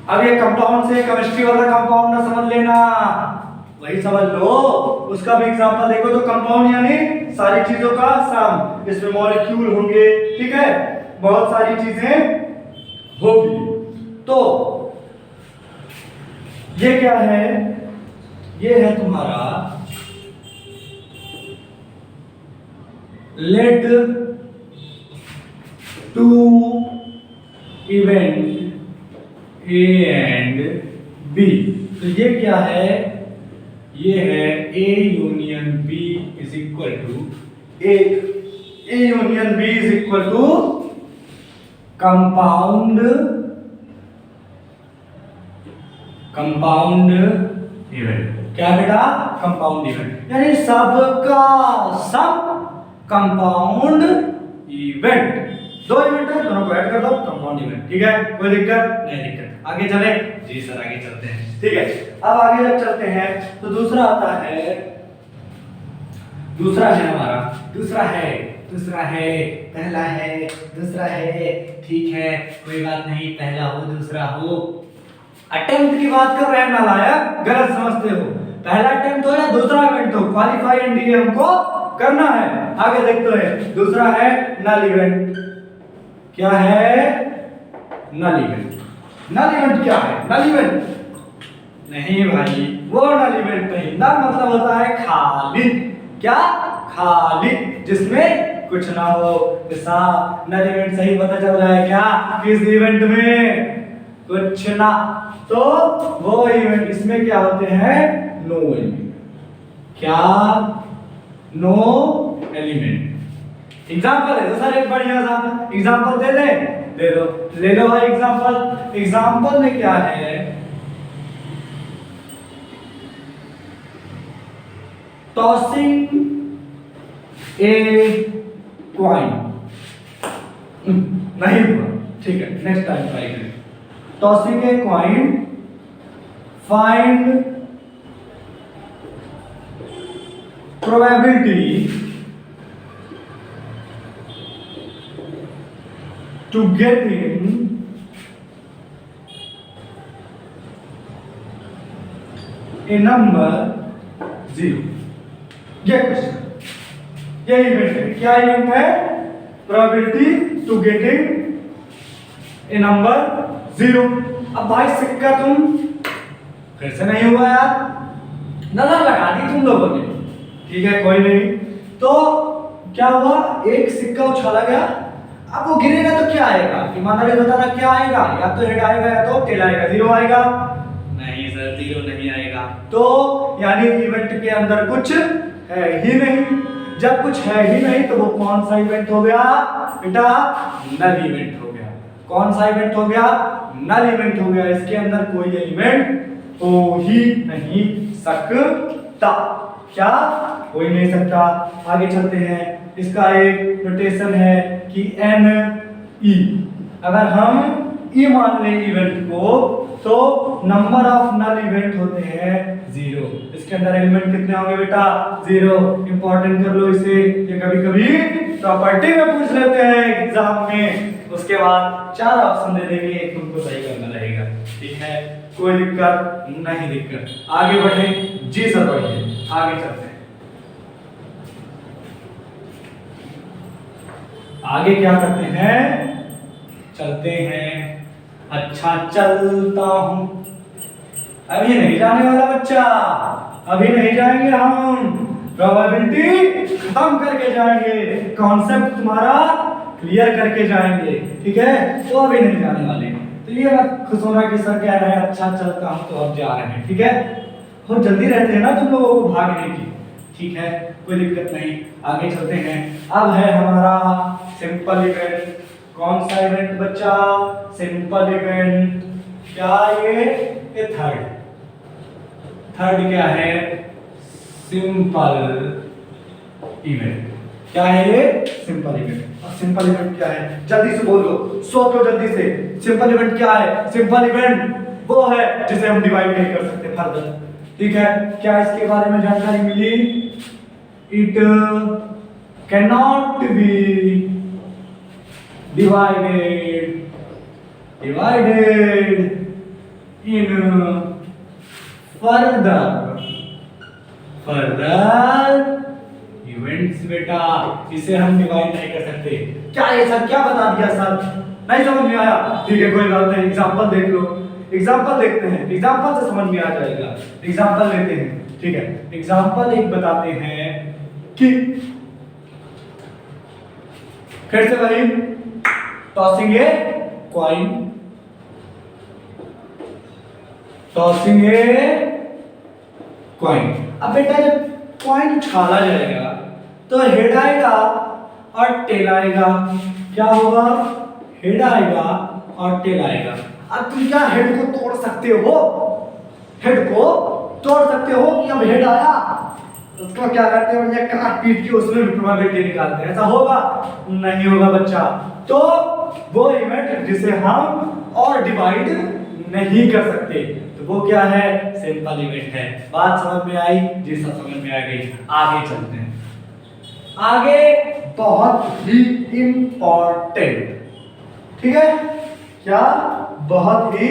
Speaker 2: अब ये कंपाउंड से केमिस्ट्री वाला कंपाउंड ना समझ लेना, वही समझ लो, उसका भी एग्जांपल देखो। तो कंपाउंड यानी सारी चीजों का सम, इसमें मॉलिक्यूल होंगे, ठीक है, बहुत सारी चीजें होगी। तो ये क्या है? ये है तुम्हारा let two event A and B। तो ये क्या है? ये है A union B is equal to A union B is equal to compound event. क्या बेटा? कंपाउंड इवेंट, यानी सबका सब कंपाउंड इवेंट। दो इवेंट है, दोनों को ऐड कर दो, कंपाउंड इवेंट, ठीक है। कोई दिक्कत नहीं? दिक्कत। आगे चले जी सर, आगे चलते हैं, ठीक है। अब आगे जब चलते हैं तो दूसरा आता है, दूसरा है हमारा, दूसरा है, पहला है, दूसरा है, ठीक है, कोई बात नहीं, पहला हो दूसरा हो। अटेम्प्ट की बात कर रहे हैं नालायक, गलत समझते हो। पहला अटेम्प्ट हो या दूसरा इवेंट हो, क्वालिफाई एंड डीए हमको करना है। आगे देखते हैं, दूसरा है नल इवेंट। क्या है? नल इवेंट। नल इवेंट क्या है? नल इवेंट नहीं भाई, वो नल इवेंट नहीं। नल मतलब होता है खाली। क्या? खाली, जिसमें कुछ ना हो। जैसा नल इवेंट सही पता चल रहा है क्या? किस इवेंट में कुछ ना, तो वो इवेंट, इसमें क्या होते हैं? No element. क्या? No element. एग्जाम्पल है तो सर एक बढ़िया सा एग्जाम्पल दे दो, ले लो भाई एग्जाम्पल। एग्जाम्पल में क्या है? Tossing a coin. नहीं हुआ, ठीक है, नेक्स्ट टाइम ट्राई करें। Tossing a coin, find probability to getting a number 0। ये क्वेश्चन, ये इवेंट है। क्या इवेंट है? probability to getting a number 0। अब भाई सिक्का तुम फिर से नहीं हुआ यार, नजर लगा दी तुम लोगों ने, ठीक है, कोई नहीं। तो क्या हुआ? एक सिक्का उछाला गया, अब वो गिरेगा तो क्या आएगा? ईमानदारी बताना, क्या आएगा? या तो हेड आएगा या तो टेल आएगा। 0 आएगा? नहीं सर, 0 नहीं आएगा। तो यानी इवेंट के अंदर कुछ है ही नहीं। जब कुछ है ही नहीं तो वो कौन सा इवेंट हो गया बेटा? नल इवेंट हो गया। कौन सा इवेंट हो गया? नल इवेंट हो गया। इसके अंदर कोई एलिमेंट हो ही नहीं सकता। क्या? हो ही नहीं सकता। आगे चलते हैं, इसका एक नोटेशन है कि एन ई। अगर हम ई मान लें इवेंट को, तो नंबर ऑफ नल इवेंट होते हैं 0। इसके अंदर एलिमेंट कितने होंगे बेटा? 0। इंपॉर्टेंट कर लो इसे, ये कभी कभी प्रॉपर्टी में पूछ लेते हैं एग्जाम में। उसके बाद 4 ऑप्शन दे देंगे, एक तुमको सही करना रहेगा। ठीक है, कोई दिक्कत नहीं। दिक्कत आगे बढ़े जी सर, बढ़िए आगे चलते हैं। आगे क्या करते हैं? चलते हैं। अच्छा चलता हूं। अभी नहीं जाने वाला बच्चा, अभी नहीं जाएंगे हम, प्रोबेबिलिटी खत्म करके जाएंगे, कॉन्सेप्ट तुम्हारा क्लियर करके जाएंगे। ठीक है, तो अभी नहीं जाने वाले। तो ये बात खुश होना कि सर कह रहे हैं अच्छा चलता हूं, तो अब जा रहे हैं। ठीक है, बहुत जल्दी रहते हैं ना तुम लोगों को भागने की। ठीक है, कोई दिक्कत नहीं, आगे चलते हैं। अब है हमारा सिंपल इवेंट। कौन सा इवेंट बच्चा? Simple event. क्या ये थर्ड क्या है? Simple event. क्या है ये? Simple event. और सिंपल इवेंट क्या है? जल्दी से बोलो, सोचो जल्दी से। सिंपल इवेंट क्या है? सिंपल इवेंट वो है जिसे हम डिवाइड नहीं कर सकते फर्दर। ठीक है, क्या इसके बारे में जानकारी मिली? It can not be divided in further events बेटा, इसे हम डिवाइड नहीं कर सकते। क्या ये सर क्या बता दिया सर? नहीं समझ में आया? ठीक है, कोई बात नहीं, एग्जांपल देख लो। एग्जांपल देखते हैं, एग्जांपल से समझ में आ जाएगा। एग्जांपल लेते हैं। ठीक है, एग्जांपल एक बताते हैं कि फिर से वही tossing a coin, tossing a coin. अब बेटा जब कॉइन उछाला जाएगा तो हेड आएगा और टेल आएगा। क्या होगा? हेड आएगा और टेल आएगा। अब तुम क्या हेड को तोड़ सकते हो? हेड को तोड़ सकते हो कि अब हेड आया, उसको क्या करते हैं भैया? काट पीट के उसमें भी प्रोबेबिलिटी निकालते हैं। ऐसा होगा? नहीं होगा बच्चा। तो वो इवेंट जिसे हम और डिवाइड नहीं कर सकते, तो वो क्या है? सिंपल इवेंट है। बात समझ में आई? जी सब समझ में आ गई। आगे चलते हैं। आगे बहुत ही इंपॉर्टेंट। ठीक है, क्या? बहुत ही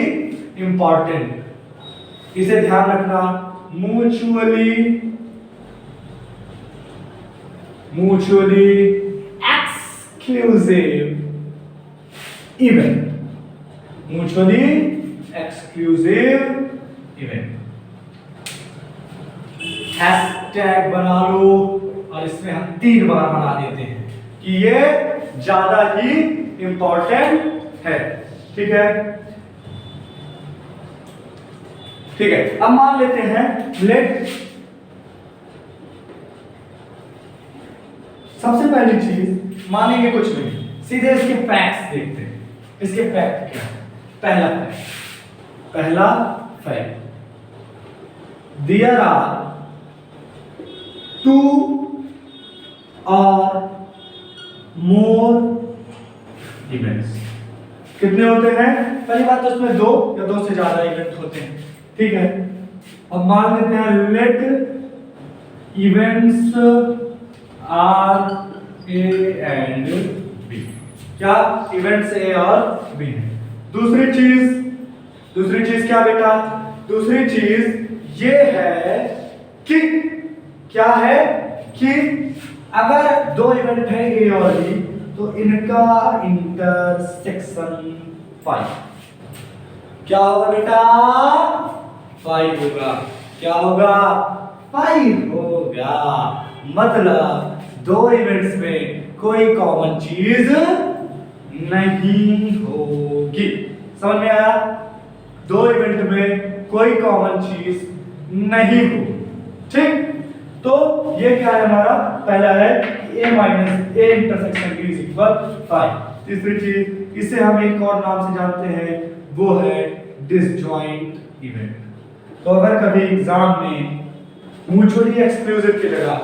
Speaker 2: इंपॉर्टेंट, इसे ध्यान रखना। mutually exclusive event। mutually exclusive event। Hashtag बना लो और इसमें हम 3 बार बना देते हैं कि ये ज्यादा ही इंपॉर्टेंट है। ठीक है, ठीक है। अब मान लेते हैं, लेट सबसे पहली चीज मानेंगे कुछ नहीं, सीधे इसके फैक्ट्स देखते हैं। इसके फैक्ट क्या है? पहला फैक्ट, देयर आर 2 और मोर इवेंट्स। कितने होते हैं? पहली बात तो इसमें 2 या 2 से ज्यादा इवेंट होते हैं। ठीक है, अब मान लेते हैं let events are A and B. क्या? इवेंट्स ए और बी है। दूसरी चीज क्या बेटा? दूसरी चीज ये है कि क्या है कि अगर 2 इवेंट है ए और बी, तो इनका इंटरसेक्शन 5। क्या होगा बेटा? 5 होगा। क्या होगा? 5 होगा। मतलब 2 इवेंट्स में कोई कॉमन चीज नहीं होगी। समझ में आया? 2 इवेंट में कोई कॉमन चीज नहीं होगी। ठीक, तो ये क्या है हमारा? पहला है a minus a intersection b is equal 5। तीसरी चीज, इसे हम एक और नाम से जानते हैं, वो है डिसजॉइंट इवेंट। तो अगर कभी एग्जाम में म्यूचुअली एक्सक्लूसिव की जगह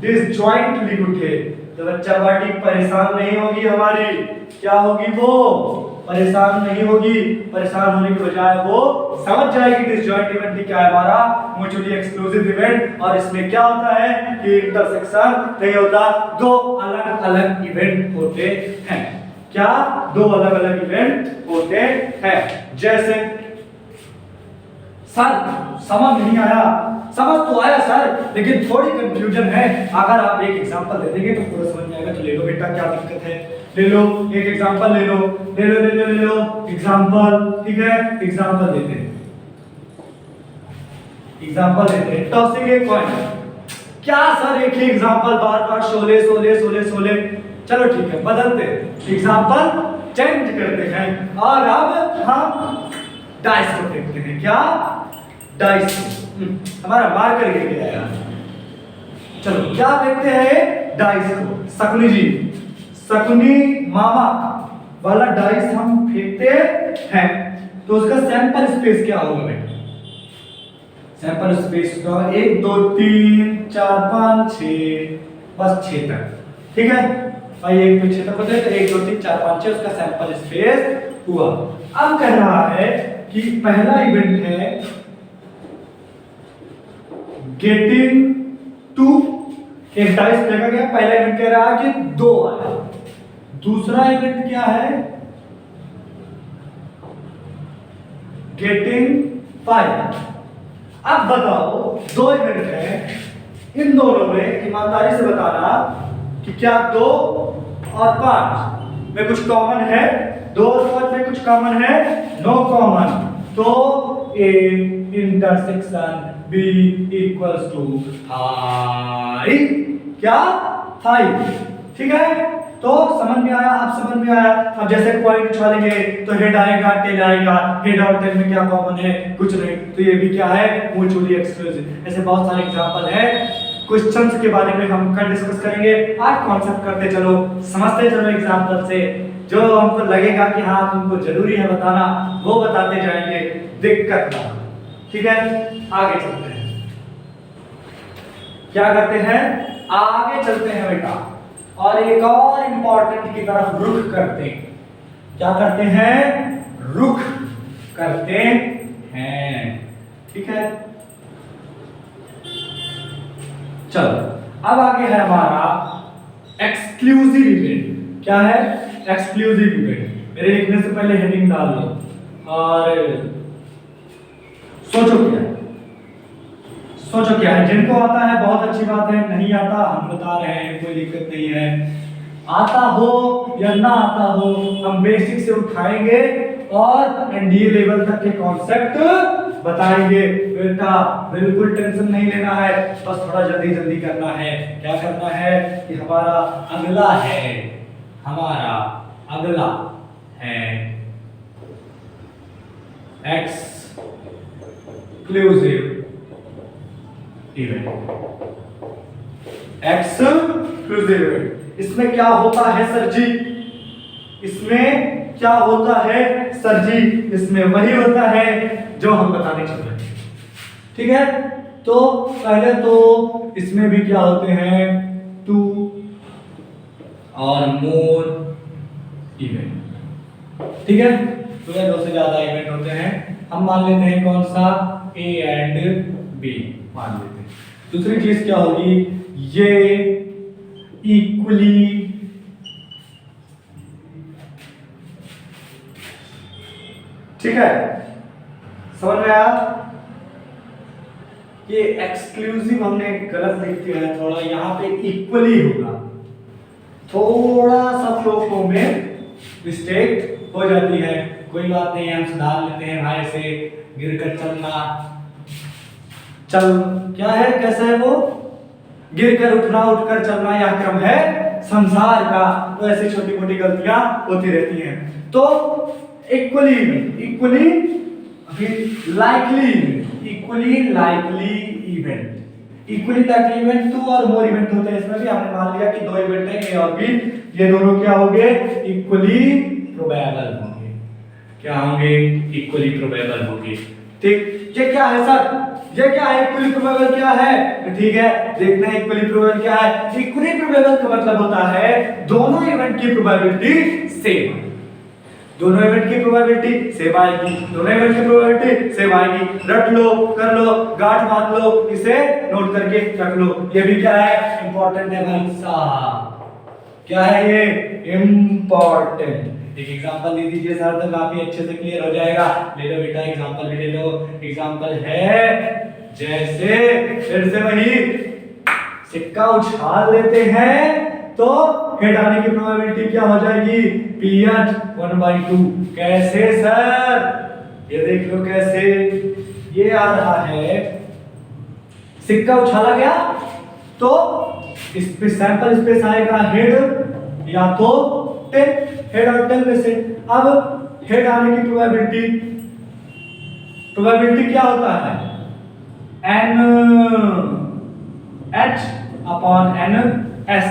Speaker 2: डिसजॉइंट लिख उठे तो बच्चा पार्टी परेशान नहीं होगी हमारी, क्या होगी वो परेशान नहीं होगी, परेशान होने की बजाय वो समझ जाएगी डिसजॉइंट इवेंट क्या है हमारा म्यूचुअली एक्सक्लूसिव इवेंट। और इसमें क्या होता है कि इंटरसेक्शन नहीं होता, दो अलग अलग इवेंट होते हैं। क्या दो अलग अलग इवेंट होते हैं। जैसे सर समझ नहीं आया, समझ तो आया सर लेकिन थोड़ी कंफ्यूजन है, अगर आप एक एग्जांपल दे देंगे तो पूरा समझ में आएगा। तो ले लो बेटा, क्या दिक्कत है, ले लो एक एग्जांपल ले लो, ले लो ले लो ले लो एग्जांपल। ठीक है, एग्जांपल देते हैं, एग्जांपल देते हैं टॉसिंग ए कॉइन। क्या सर एक ही एग्जांपल बार बार शोले शोले शोले शोले, चलो ठीक है बदलते एग्जांपल चेंज करते हैं और अब हम डाइस को देखते हैं। क्या डाइस हमारा मार्कर गिर गया यार, चलो क्या देखते हैं डाइस को। शकुनी जी, शकुनी मामा वाला डाइस हम फेंकते हैं तो उसका सैंपल स्पेस क्या होगा बेटा, सैंपल स्पेस का 1 2 3 4 5 6 बस 6 तक। ठीक है भाई, एक पे 6 तक होते हैं तो 1 2 3 4 5 6 उसका सैंपल स्पेस हुआ। अब कह रहा है कि पहला इवेंट है गेटिंग टू, एक डाइस फेंका गया, पहला इवेंट कह रहा है कि 2 आया। दूसरा इवेंट क्या है गेटिंग 5। अब बताओ दो इवेंट है, इन दोनों में ईमानदारी से बताना कि क्या 2 और 5 में कुछ कॉमन है, 2 और 5 में कुछ कॉमन है, नो कॉमन। तो A intersection B equals to 5, क्या 5। ठीक है, तो समझ में आया, अब समझ में आया। अब जैसे कॉइन उछालेंगे तो हेड आएगा टेल आएगा, हेड और टेल में क्या कॉमन है, कुछ नहीं, तो ये भी क्या है म्यूचुअली एक्सक्लूसिव। ऐसे बहुत सारे एग्जांपल है, क्वेश्चंस के बारे में हम कल डिस्कस करेंगे। आज कॉन्सेप्ट करते चलो, समझते चलो एग्जांपल से, जो हमको लगेगा कि हाँ तुमको जरूरी है बताना वो बताते जाएंगे, दिक्कत ना। ठीक है, आगे चलते हैं, क्या करते हैं आगे चलते हैं बेटा, और एक और इंपॉर्टेंट की तरफ रुख करते हैं। क्या करते हैं, रुख करते हैं। ठीक है, चलो अब आगे है हमारा एक्सक्लूसिव इवेंट। क्या है एक्सक्लूसिव इवेंट, मेरे लिखने से पहले हेडिंग डाल दो और सोचो क्या है, सोचो क्या है। जिनको आता है बहुत अच्छी बात है, नहीं आता हम बता रहे हैं कोई दिक्कत नहीं है। आता हो या ना आता हो हम बेसिक से उठाएंगे और एनडीए लेवल तक के कॉन्सेप्ट बताएंगे। बेटा बिल्कुल टेंशन नहीं लेना है, बस थोड़ा जल्दी जल्दी करना है। क्या करना है कि हमारा अगला है एक्सक्लूसिव इवेंट। एक्सक्लूसिव इवेंट, इसमें क्या होता है सर जी, इसमें क्या होता है सर जी, इसमें वही होता है जो हम बताने चल रहे हैं। ठीक है, तो पहले तो इसमें भी क्या होते हैं 2 और मोर इवेंट। ठीक है, तो ये 2 से ज्यादा इवेंट होते हैं। हम मान लेते हैं कौन सा ए एंड बी मान लेते हैं। दूसरी चीज क्या होगी, ये इक्वली ठीक है, समझ में आया। ये एक्सक्लूसिव हमने गलत लिख दिया है थोड़ा, यहाँ पे इक्वली होगा, थोड़ा सा फ्लो में मिस्टेक हो जाती है, कोई बात नहीं, हम सुधार लेते हैं भाई से। गिरकर चलना, चल क्या है कैसा है वो, गिरकर उठना उठकर चलना, यह क्रम है संसार का। तो ऐसी छोटी मोटी गलतियां होती रहती हैं। तो equally equally likely equally likely event 2 और मोर इवेंट होते हैं। इसमें भी हमने मान लिया कि 2 इवेंट है ए और बी, ये दोनों क्या होंगे इक्वली प्रोबेबल होंगे। क्या होंगे इक्वली प्रोबेबल होंगे। ठीक, ये क्या है सर, ये क्या है, इक्वली प्रोबेबल क्या है, तो ठीक है देखते हैं इक्वली प्रोबेबल क्या है। इक्वली प्रोबेबल का मतलब होता है दोनों इवेंट की प्रोबेबिलिटी सेम, दोनों इवेंट की प्रोबेबिलिटी सेम आएगी, दोनों इवेंट की प्रोबेबिलिटी सेम आएगी। रट लो, कर लो, गांठ बांध लो, इसे नोट करके रख लो। ये भी क्या है, इंपॉर्टेंट है भाई साहब, क्या है ये, इंपॉर्टेंट। एक एग्जांपल दे दीजिए सर तो काफी अच्छे से क्लियर हो जाएगा। ले लो बेटा एग्जांपल भी ले लो। एग्जांपल है जैसे फिर से वही सिक्का उछाल लेते हैं तो हेड आने की प्रोबेबिलिटी क्या हो जाएगी, पीएच 1/2। कैसे सर, ये देख लो कैसे, ये आ रहा है सिक्का उछाला गया तो इस पे सैंपल स्पेस आएगा हेड या तो टेल, हेड और टेल में से। अब हेड आने की प्रोबेबिलिटी क्या होता है, N H upon N S,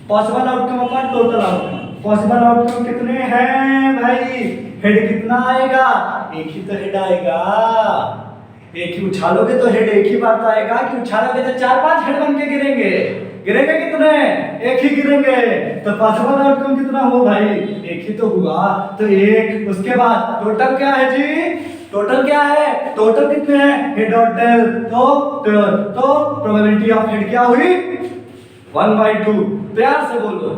Speaker 2: possible outcome upon total outcome. Possible outcome कितने हैं भाई, हेड कितना आएगा, एक ही तो हेड आएगा, एक ही उछालोगे तो हेड एक ही बार तो आएगा, कि उछालोगे तो 4-5 हेड बन के गिरेंगे, गिरेंगे कितने, एक ही गिरेंगे। तो पॉसिबल आउटकम कितना हुआ भाई, एक ही तो हुआ, तो एक। उसके बाद टोटल क्या है जी, टोटल क्या है, टोटल कितने हैं, हेड और टेल, तो प्रोबेबिलिटी ऑफ हेड क्या हुई, 1/2। प्यार से बोलो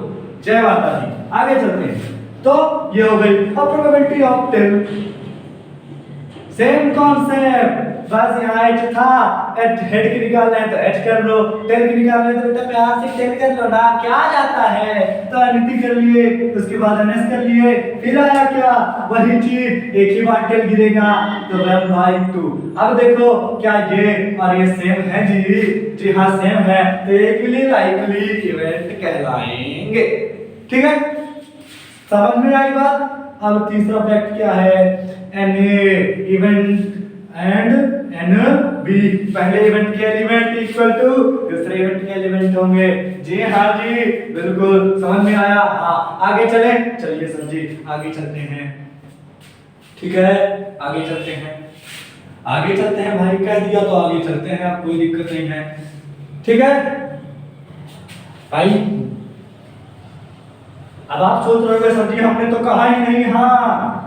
Speaker 2: जय माता दी। आगे चलते हैं, तो ये हो गई। अब probability of tail, same concept, बस यहाँ एच था, एच हेड की निकालना है तो एच कर लो, टेल की निकालना है तो बेटा प्यार से टेल कर लो ना, क्या जाता है, तो एनटी कर लिए, उसके बाद एनएस कर लिए, फिर आया क्या, वही चीज, एक ही बार टेल गिरेगा तो 1/2। अब देखो क्या ये और ये सेम है जी, जी हाँ सेम है, तो इक्वली लाइकली इवेंट कहलाएंगे। ठीक है, समझ में आई बात। अब तीसरा फैक्ट क्या है, N event and N B, पहले इवेंट के एलिमेंट इक्वल टू दूसरे इवेंट के एलिमेंट होंगे। जी हाँ जी बिल्कुल समझ में आया। हाँ आगे चले, चलिए सर जी आगे चलते हैं। ठीक है आगे चलते हैं, आगे चलते हैं भाई, कह दिया तो आगे चलते हैं, अब कोई दिक्कत नहीं है। ठीक है भाई, अब आप सोच रहे होंगे सर जी हमने तो कहा ही नहीं, हाँ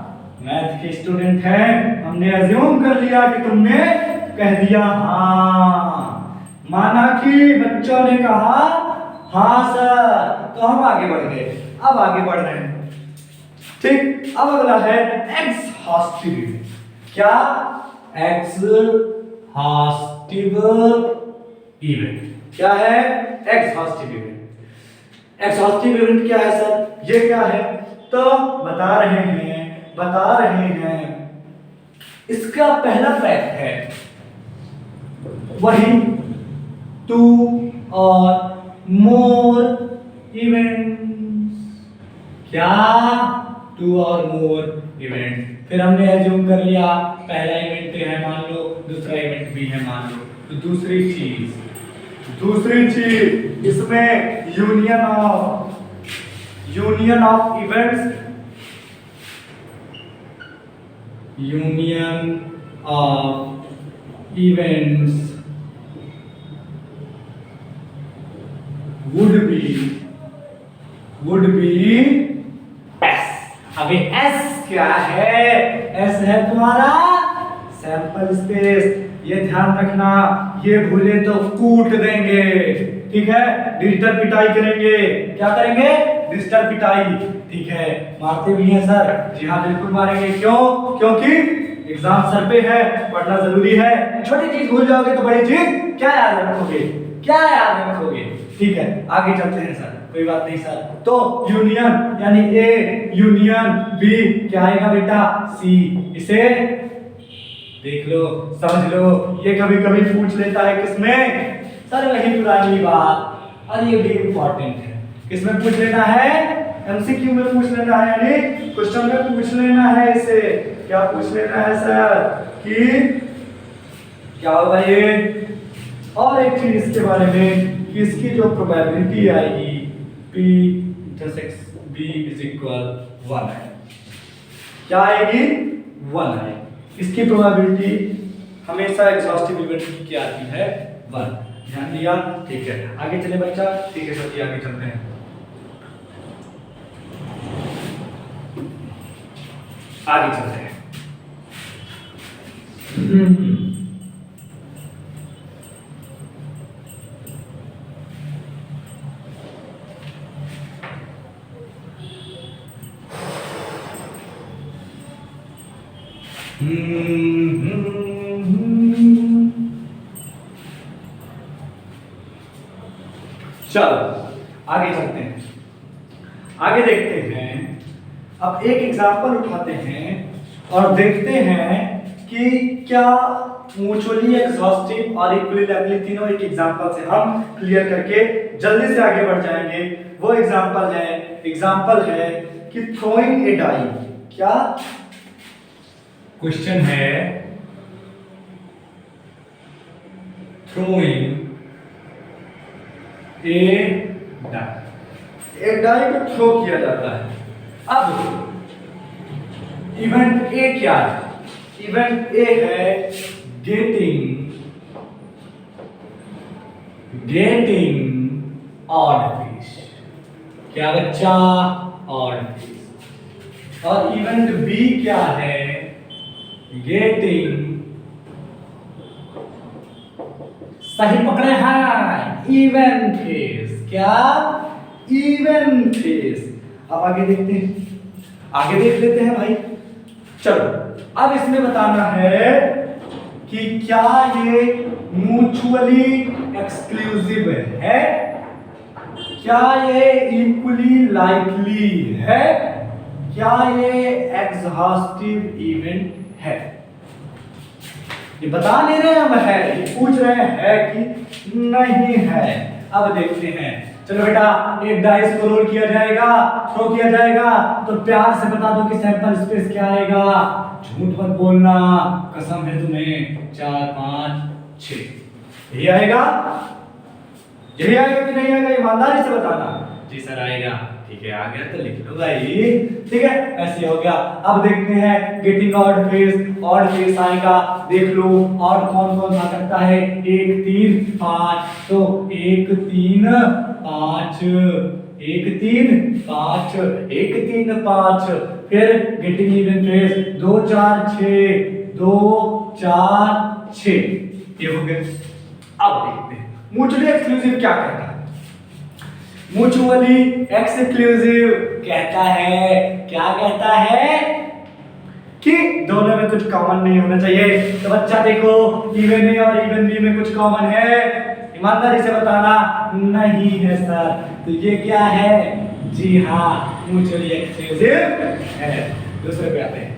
Speaker 2: मैथ के स्टूडेंट हैं, हमने अज्यूम कर लिया कि तुमने कह दिया हाँ, माना कि बच्चों ने कहा हाँ सर, तो हम आगे बढ़ गए। अब आगे बढ़ रहे हैं, ठीक। अब अगला है एक्सहॉस्टिव इवेंट। क्या, एक्सहॉस्टिव इवेंट क्या है, एक्सहॉस्टिव इवेंट। एक्सहॉस्टिव इवेंट क्या है सर, ये क्या है, तो बता रहे हैं इसका पहला फैक्ट है वही 2 और मोर इवेंट्स। क्या, 2 और मोर इवेंट। फिर हमने एज्यूम कर लिया पहला इवेंट है मान लो, दूसरा इवेंट भी है मान लो, तो दूसरी चीज इसमें union of events, union of events would be S। अभी S क्या है, S है तुम्हारा सैंपल स्पेस। ये ध्यान रखना, ये भूले तो कूट देंगे। ठीक है, डिजिटल पिटाई करेंगे। क्या करेंगे, डिजिटल पिटाई। ठीक है, मारते भी हैं सर, जी हाँ बिल्कुल मारेंगे। क्यों, क्योंकि एग्जाम सर पे है, पढ़ना जरूरी है। छोटी चीज भूल जाओगे तो बड़ी चीज क्या याद रखोगे, क्या याद रखोगे। ठीक है आगे चलते हैं सर, कोई बात नहीं सर। तो यूनियन यानी ए यूनियन बी क्या आएगा बेटा, सी। इसे देख लो, समझ लो, ये कभी कभी पूछ लेता है किसमें सर, वही पुरानी बात। और ये भी इंपॉर्टेंट है, किसमें पूछ लेना है, एमसीक्यू में पूछ लेना है, यानी क्वेश्चन में पूछ लेना है। इसे क्या पूछ लेना है सर, कि क्या होगा ये, और एक चीज इसके बारे में कि इसकी जो प्रोबेबिलिटी आएगी P इंटरसेक्स B = 1 है। क्या आएगी, 1 आएगी। इसकी प्रोबेबिलिटी
Speaker 1: हमेशा एग्जॉस्टिव इवेंट की क्या आती है 1। ध्यान दिया, ठीक है। आगे चले बच्चा, ठीक है सर जी, आगे चलते हैं। आगे चलते हैं। चलो आगे चलते हैं, आगे देखते हैं। अब एक एग्जाम्पल उठाते हैं और देखते हैं कि क्या म्यूचुअली एग्जॉस्टिव और इक्वली लाइकली तीनों एक एग्जाम्पल से हम क्लियर करके जल्दी से आगे बढ़ जाएंगे। वो एग्जाम्पल है कि थ्रोइंग ए डाई। क्या क्वेश्चन है? थ्रोइंग ए डाई, एक डाई को थ्रो किया जाता है। अब इवेंट ए क्या है? इवेंट ए है गेटिंग ऑड फिश। क्या बच्चा? Odd fish. और इवेंट बी क्या है? गेटिंग, सही पकड़े हैं, इवन फेस। क्या? Even face. अब आगे देखते हैं, आगे देख लेते हैं भाई। चलो अब इसमें बताना है कि क्या ये म्यूचुअली एक्सक्लूसिव है, क्या ये इक्वली लाइकली है, क्या ये एग्जॉस्टिव इवेंट है। ये बता नहीं रहे हम है, ये पूछ रहे हैं कि नहीं है। अब देखते हैं। चलो बेटा, एक डाइस को रोल किया जाएगा, थ्रो किया जाएगा, तो प्यार से बता दो कि सैंपल स्पेस क्या आएगा। झूठ मत बोलना, कसम है तुम्हें। 4 5 6 यही आएगा, यही आएगा कि नहीं आएगा? ईमानदारी से बताना। जी सर आएगा। ठीक है, आ गया तो लिख लो भाई। ठीक है, ऐसे हो गया। अब देखते हैं गेटिंग ऑड फेस आएगा। देख लो और कौन कौन आ सकता है। 1 3 5, तो 1 3 5, 1 3 5, 1 3 5। फिर गेटिंग इवन फेस 2 4 6, 2 4 6, ये हो गया। अब देखते हैं म्यूचुअली एक्सक्लूसिव क्या कहता है। म्यूचुअली एक्सक्लूसिव कहता है, क्या कहता है? कि दोनों में कुछ कॉमन नहीं होना चाहिए। तो बच्चा देखो, इवन ए और इवन बी में कुछ कॉमन है? ईमानदारी से बताना। नहीं है सर। तो ये क्या है? जी हाँ, म्यूचुअली एक्सक्लूसिव है। दूसरे पे आते हैं,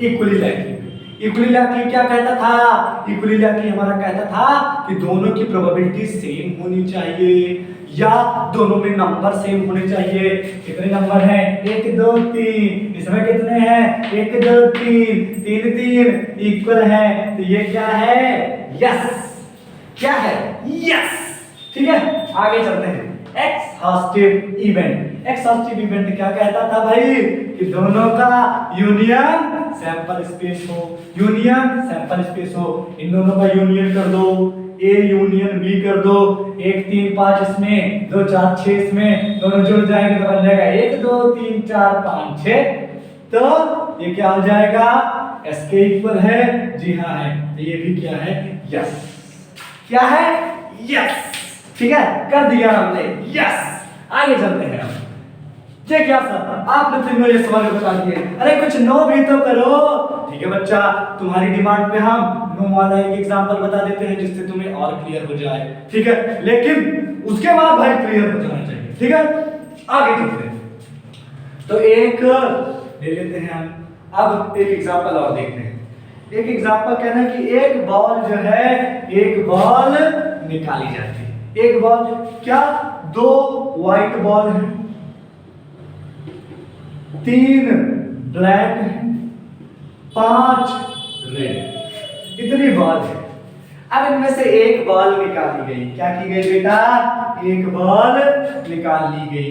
Speaker 1: इक्वली लाइकली। इक्वली लाइकली क्या कहता था? इक्वली लाइकली हमारा कहता था कि दोनों की प्रोबेबिलिटी सेम होनी चाहिए या दोनों में नंबर सेम होने चाहिए। कितने नंबर हैं? 1 2 3। इसमें कितने हैं? 1 2 3, 3 3 इक्वल है। तो ये क्या है? यस। क्या है? यस। ठीक है, आगे चलते हैं। Exhaustive event. एक्सहॉस्टिव इवेंट क्या कहता था भाई? कि दोनों का यूनियन सैंपल स्पेस हो। यूनियन सैंपल स्पेस हो। इन दोनों का यूनियन कर दो, ए यूनियन बी कर दो। 1 3 5 इसमें, 2 4 6 इसमें, दोनों जुड़ जाएंगे तो बन जाएगा 1 2 3 4 5 6। तो ये क्या हो जाएगा? एस के इक्वल है। जी हाँ है। तो ये भी क्या है? यस। क्या है? यस। ठीक है, कर दिया हमने यस। आगे चलते हैं। ये क्या सर, आपने तीनों ये सवाल बता दिए। अरे कुछ नो भी तो करो। ठीक है बच्चा, तुम्हारी डिमांड पे हम नो वाला एक एग्जांपल बता देते हैं जिससे तुम्हें और क्लियर हो जाए। ठीक है, लेकिन उसके बाद भाई क्लियर हो जाना चाहिए। ठीक है, आगे चलते हैं। तो एक ले लेते हैं हम। अब एक एग्जांपल और देखते हैं। एक एग्जांपल कहना है कि एक बॉल जो है, एक बॉल निकाली जाती है। एक बॉल, क्या 2 व्हाइट बॉल है, 3 ब्लैक है, 5 रेड। इतनी बॉल है। अब इनमें से एक बॉल निकाली गई। क्या की गई बेटा? एक बॉल निकाल ली गई।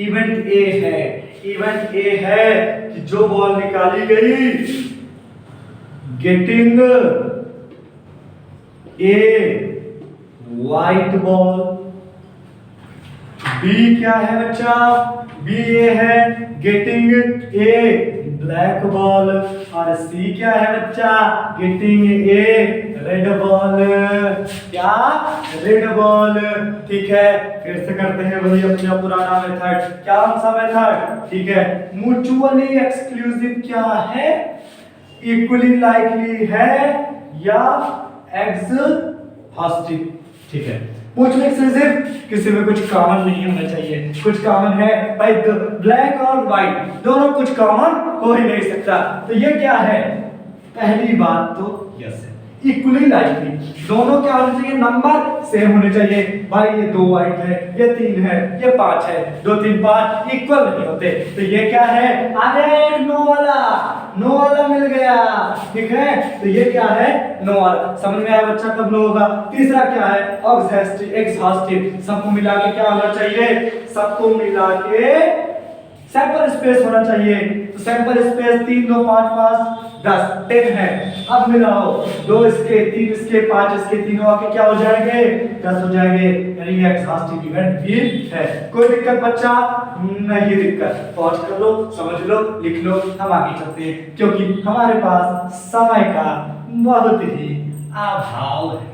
Speaker 1: इवेंट ए है। इवेंट ए है कि जो बॉल निकाली गई getting
Speaker 2: a white ball, B क्या है बच्चा, बी ये है गेटिंग ए ब्लैक बॉल, और सी क्या है बच्चा, गेटिंग ए रेड बॉल, क्या, रेड बॉल। ठीक है, फिर से करते हैं वही अपना पुराना मेथड। क्या सा मेथड, ठीक है, म्यूचुअली एक्सक्लूसिव क्या है, इक्वली लाइकली है या एग्जॉस्टिव। ठीक है, म्यूचुअली एक्सक्लूसिव, किसी में कुछ कॉमन नहीं होना चाहिए, कुछ कॉमन है भाई, ब्लैक और व्हाइट दोनों कुछ कॉमन हो ही नहीं सकता। तो ये क्या है, पहली बात तो यस है, इक्वली लाइकली, दोनों क्या होने चाहिए, नंबर सेम होने चाहिए। भाई ये 2 व्हाइट है, ये 3 है, ये 5 है, 2 3 5 इक्वल नहीं होते। तो ये क्या है, आ गया एक नो वाला मिल गया। ठीक है, तो ये क्या है, नो वाला। समझ में आया बच्चा, कब नो होगा। तीसरा क्या है, एग्जॉस्टिव, सबको मिला के क्या होना चाहिए, सबको मिला के सैंपल स्पेस होना चाहिए। तो सैंपल स्पेस 3 2 5 5 10 10 है। अब मिलाओ 2 इसके 3 इसके 5 इसके, तीनों आके क्या हो जाएंगे, 10 हो जाएंगे, यानी एग्जॉस्टिव इवेंट भी है। कोई दिक्कत बच्चा, नहीं दिक्कत, पॉज कर लो, समझ लो, लिख लो, हम आगे चलते हैं क्योंकि हमारे पास समय का बहुत ही अभाव है।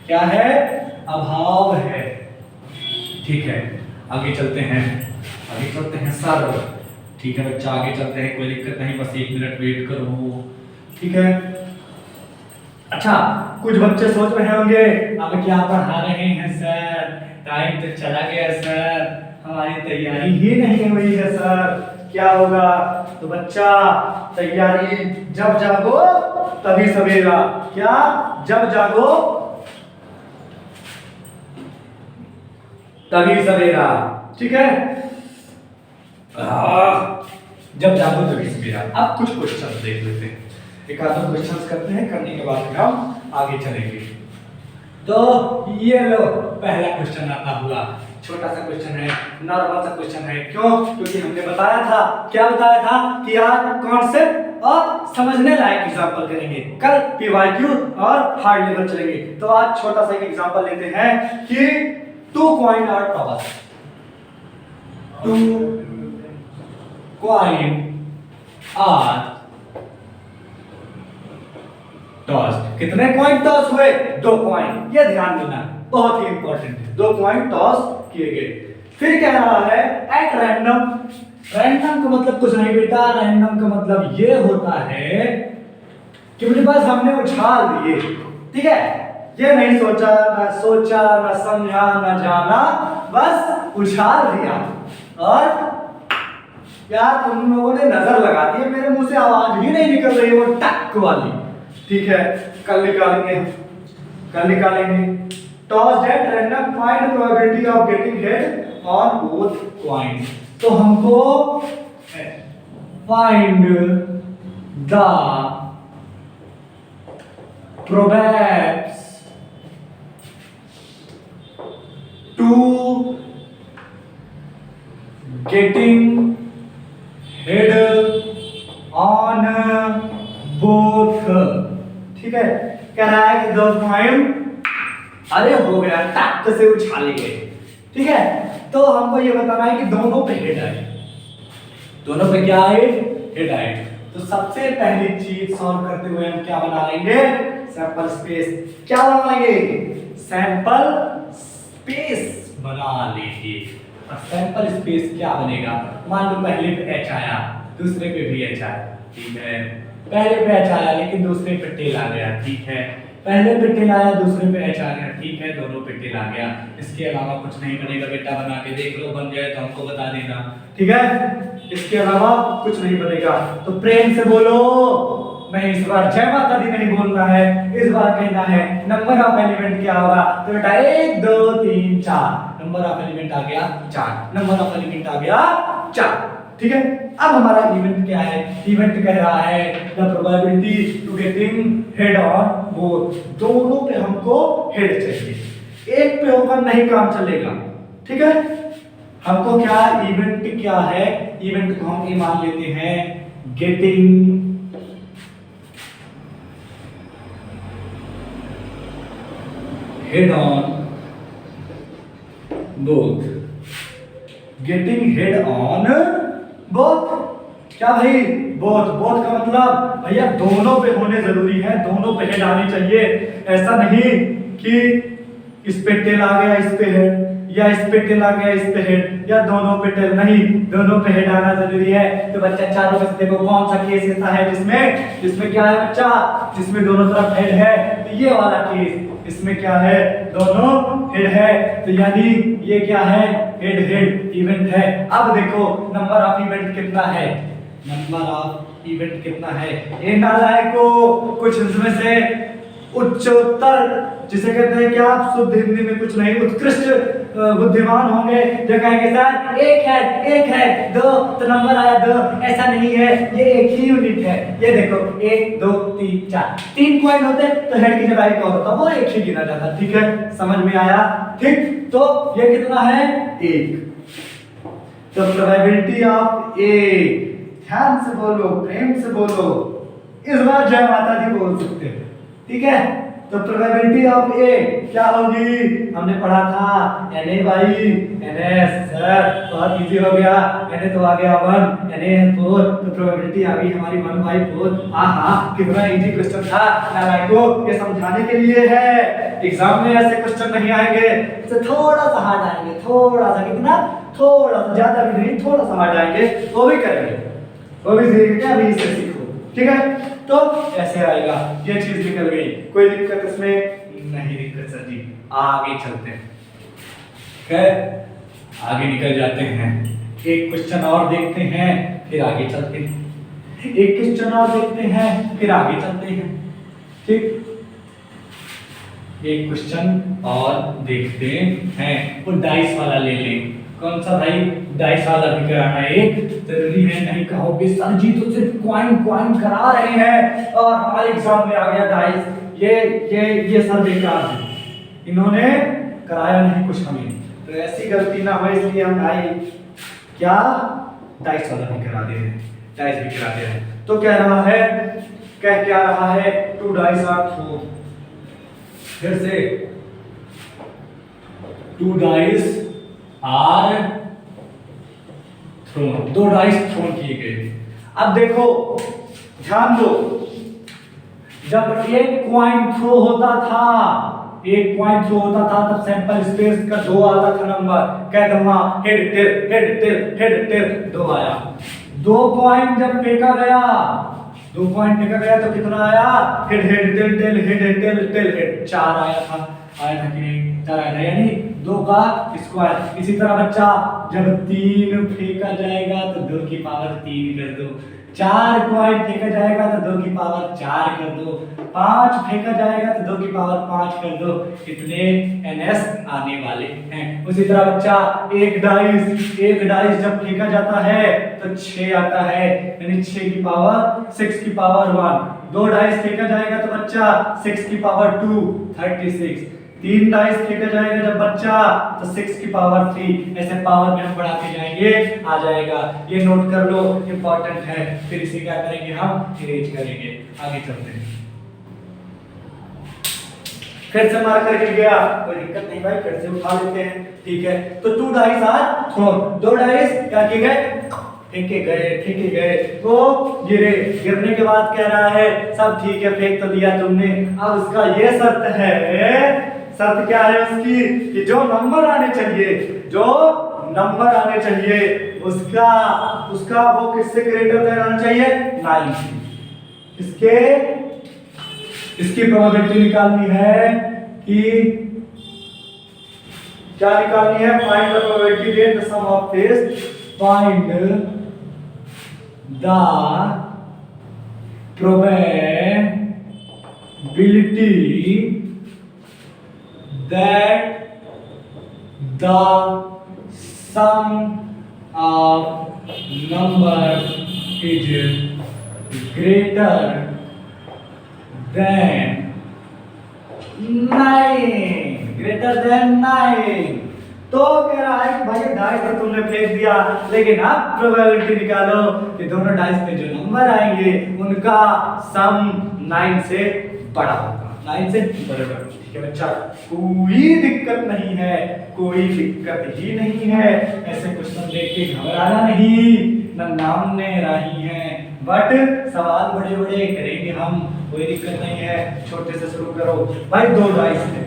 Speaker 2: क्या है, अभाव है। ठीक है, आगे चलते हैं सर। ठीक है बच्चा, आगे चलते हैं, कोई दिक्कत नहीं, बस 1 मिनट वेट करो। ठीक है, अच्छा, कुछ बच्चे सोच रहे होंगे अब क्या पढ़ा रहे हैं सर, टाइम तो चला गया सर, हमारी तैयारी ही नहीं हुई है सर, क्या होगा। तो बच्चा, तैयारी जब जागो तभी सवेरा। क्या, जब जागो तभी सवेरा। ठीक है, जब जागो तभी सवेरा। अब कुछ क्वेश्चन देख लेते हैं, एक आध क्वेश्चन करते हैं, करने के बाद फिर हम आगे चलेंगे। तो ये लो, पहला क्वेश्चन आता हुआ, छोटा सा क्वेश्चन है, नॉर्मल सा क्वेश्चन है। क्यों, क्योंकि हमने बताया था, क्या बताया था कि आज कॉन्सेप्ट और समझने लायक एग्जांपल करेंगे, कल पीवाईक्यू और हार्ड लेवल चलेंगे। तो आज छोटा सा एक एग्जांपल लेते हैं कि 2 coin are toss, 2 coin are toss. कितने कॉइन टॉस हुए, 2 कॉइन, ये ध्यान देना, बहुत ही इंपॉर्टेंट है। 2 कॉइन टॉस किए गए। फिर कह रहा है एट रैंडम, रैंडम का मतलब कुछ नहीं बेटा, रैंडम का मतलब ये होता है कि मुझे बस हमने उछाल दिए। ठीक है, ये नहीं सोचा ना समझा ना जाना, बस उछाल दिया। और यार तुम लोगों ने नजर लगा दी, मेरे मुंह से आवाज भी नहीं निकल रही है वो टक वाली। ठीक है, कल निकालेंगे। Toss at random, find probability of getting head on both coins. तो हमको find the probability to getting head on both. ठीक है, कह रहा है कि 2 कॉइन, अरे हो गया, टक से उछाले गए। ठीक है, तो हमको ये बताना है कि दोनों पे हेड आए, दोनों पे क्या आए, हेड आए। तो सबसे पहली चीज सॉल्व करते हुए हम क्या बना लेंगे, सैंपल स्पेस। क्या बना लेंगे, सैंपल स्पेस बना लेंगे। और सैंपल स्पेस क्या बनेगा, मान लो पहले पे h आया, दूसरे पे भी h आया। ठीक है, पहले पे h आया लेकिन दूसरे पे टेल आ गया। ठीक है, पहले पे टेल आया, दूसरे पे h आ गया। ठीक है, दोनों पे टेल आ गया। इसके अलावा कुछ नहीं बनेगा बेटा, बना के देख लो, बन जाए तो हमको बता देना। ठीक है, इसके अलावा कुछ नहीं बनेगा। तो प्रेम से बोलो, नहीं इस बार जय माता दी नहीं बोलना है, इस बार कहना है नंबर ऑफ एलिमेंट क्या होगा। तो बेटा 1 2 3 4, नंबर ऑफ एलिमेंट आ गया 4, नंबर ऑफ एलिमेंट आ गया 4। ठीक है, अब हमारा इवेंट क्या है, इवेंट कह रहा है the probability to getting head on both. दोनों पे हमको हेड चाहिए, एक पे होकर नहीं काम चलेगा। ठीक है, हमको क्या, इवेंट क्या है, इवेंट को हम ये मान लेते हैं getting
Speaker 1: head on both. Getting head on both. क्या भाई both का मतलब भैया दोनों पे होने जरूरी है, दोनों पे हेड आनी चाहिए। ऐसा नहीं कि इस पे टेल आ गया इस पे हेड, या इस पे टेल आ गया इस पे हेड, या दोनों पे टेल, नहीं, दोनों पे हेड आना जरूरी है। तो बच्चा चारों में से देखो कौन सा केस ऐसा है जिसमें क्या है बच्चा, जिसमें दोनों तरफ हेड है, तो ये वाला केस। इसमें क्या है, दोनों हेड है, तो यानी ये क्या है, हेड हेड इवेंट है। अब देखो नंबर ऑफ इवेंट कितना है, नंबर ऑफ इवेंट कितना है। ये नालायक को कुछ इसमें से उच्चतर, जिसे कहते हैं कि आप शुद्ध हिंदी में कुछ नहीं, उत्कृष्ट बुद्धिमान होंगे जो कहेंगे सर एक है दो, तो नंबर आया दो, ऐसा नहीं है, ये एक ही यूनिट है। ये देखो 1 2 3 4, 3 पॉइंट होते तो हेड की जगह एक और होता, वो एक ही गिना जाता। ठीक है, समझ में आया? ठीक, तो ये कितना है, 1। तो प्रोबेबिलिटी ऑफ ए, ध्यान से बोलो, प्रेम से बोलो, इस बार जय माता दी बोल सकते हैं। ठीक है, तो प्रोबेबिलिटी ऑफ ए क्या होगी, हमने पढ़ा था Na भाई, NS सर बहुत इजी हो गया, Na तो आ गया 1, Na 4, तो प्रोबेबिलिटी आ गई हमारी 1/4। हाँ, कितना इजी क्वेश्चन था नालायको, ये समझाने के लिए है। एग्जाम में ऐसे क्वेश्चन नहीं आएंगे, इसे थोड़ा सा हार्ड आएंगे, थोड़ा सा, कितना, थोड़ा सा, ज्यादा भी नहीं, थोड़ा सा हार्ड आएंगे, वो भी करेंगे, वो भी सीखेंगे, अभी इसे सीखो। ठीक है, तो ऐसे आएगा, ये चीज निकल गई, कोई दिक्कत इसमें नहीं, दिक्कत सर जी। आगे चलते हैं, आगे निकल जाते हैं, एक क्वेश्चन और देखते हैं, फिर आगे चलते हैं। एक क्वेश्चन और देखते हैं, फिर आगे चलते हैं। ठीक, एक क्वेश्चन और देखते हैं, वो डाइस वाला ले लें। कौन सा भाई, डाइस वाला भी कराना एक जरूरी है। नहीं कहोगे सर जी तो सिर्फ कॉइन करा रहे हैं और हमारे एग्जाम में आ गया डाइस, ये सर बेकार है, इन्होंने कराया नहीं कुछ हमें, तो ऐसी गलती ना हो इसलिए हम डाइस वाला भी करा दे रहे हैं, डाइस भी करा दे रहे हैं। तो कह रहा है, क्या रहा है, 2 डाइस आर थ्रोन। फिर से 2 dice are thrown, 2 dice thrown किए गए। अब देखो ध्यान दो, जब एक कॉइन थ्रो होता था, तब सैंपल स्पेस का 2 आता था नंबर, कह दो वहां हेड टेल 2 आया। 2 कॉइन जब फेंका गया, तो कितना आया, हेड टेल 4 आया था कि नहीं, 4 आया था, यानी 2 का स्क्वायर। इसी तरह बच्चा जब 3 फेंका जाएगा तो 2 की पावर 3 कर दो, 4 कॉइन फेंका जाएगा तो 2 की पावर 4 कर दो, 5 फेंका जाएगा तो 2 की पावर 5 कर दो, इतने NS आने वाले हैं। उसी तरह बच्चा एक डाइस जब फेंका जाता है तो 6 आता है, यानी 6 की पावर 6 की पावर 1। 2 डाइस फेंका जाएगा तो बच्चा 6 की पावर 2 36। 3 डाइस फेंका जाएगा जब बच्चा तो 6 की पावर 3। ऐसे पावर में हम बढ़ाते जाएंगे, आ जाएगा। ये नोट कर लो, इंपॉर्टेंट है। फिर इसे क्या करेंगे, हम इरेज करेंगे। आगे चलते हैं, फिर से मार करके गया, कोई दिक्कत नहीं भाई, फिर से उठा लेते हैं। ठीक है, तो 2 डाइस आर थ्रोन, 2 डाइस क्या किए गए, फेंके गए, तो गिरने के बाद कह रहा है सब ठीक है, फेंक तो दिया तुमने। अब उसका ये शर्त क्या है उसकी, कि जो नंबर आने चाहिए उसका वो किससे ग्रेटर देन आना चाहिए, 9 से। इसकी प्रोबेबिलिटी निकालनी है कि क्या निकालनी है, find the probability that the sum of this, find the probability that the sum of numbers is greater than 9। तो कह रहा है कि भाई डाइस तो तुमने फेंक दिया, लेकिन अब प्रोबेबिलिटी निकालो कि दोनों डाइस में जो नंबर आएंगे उनका सम 9 से बड़ा होगा। 9 से बराबर। ठीक है बच्चा, कोई दिक्कत नहीं है, कोई दिक्कत ही नहीं है। ऐसे क्वेश्चन देख के घबराना नहीं, न नाम ने राही है, बट सवाल बड़े बड़े करेंगे हम, कोई दिक्कत नहीं है। छोटे से शुरू करो भाई। 2 डाइस है,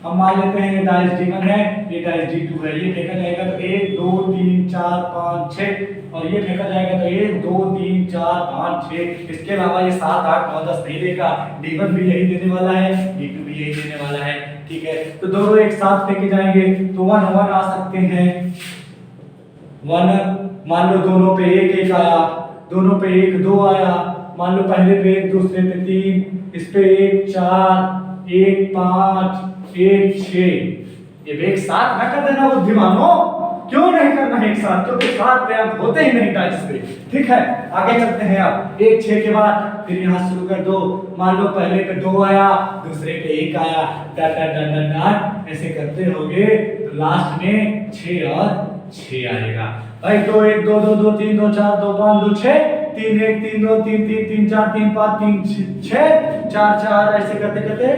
Speaker 1: हम मान लेते हैं ये डाइस D1 है, ये डाइस D2 है। ये फेंका जाएगा तो 1 2 3 4 5 6, और ये फेंका जाएगा तो 1 2 3 4 5 6। इसके अलावा ये 7 8 9 10 नहीं देगा। D1 भी यही देने वाला है, D2 भी यही देने वाला है। ठीक है, तो दोनों एक साथ फेंके जाएंगे तो 1 1 आ सकते हैं। 1 मान लो दोनों पे 1 1 आया, दोनों पे 1 2 आया, मान लो पहले पे 1 दूसरे पे 3, इस पे 1 4 1 5 1 6। ये एक साथ ना कर देना बुद्धिमानों, क्यों नहीं करना है एक साथ? क्योंकि साथ पे आप होते ही नहीं डाइस पे। ठीक है, आगे चलते हैं। आप 1 6 के बाद फिर यहाँ शुरू कर दो। मान लो पहले पे 2 आया, दूसरे पे 1 आया, डट डट डट डट डट ऐसे करते होगे तो लास्ट में 6 और 6 आएगा। भाई 2 1 2 2 2 3 2 4 2 5 2 6 3 1 3 2 3 3 3 4 3 5 3 6 4 4 ऐसे करते करते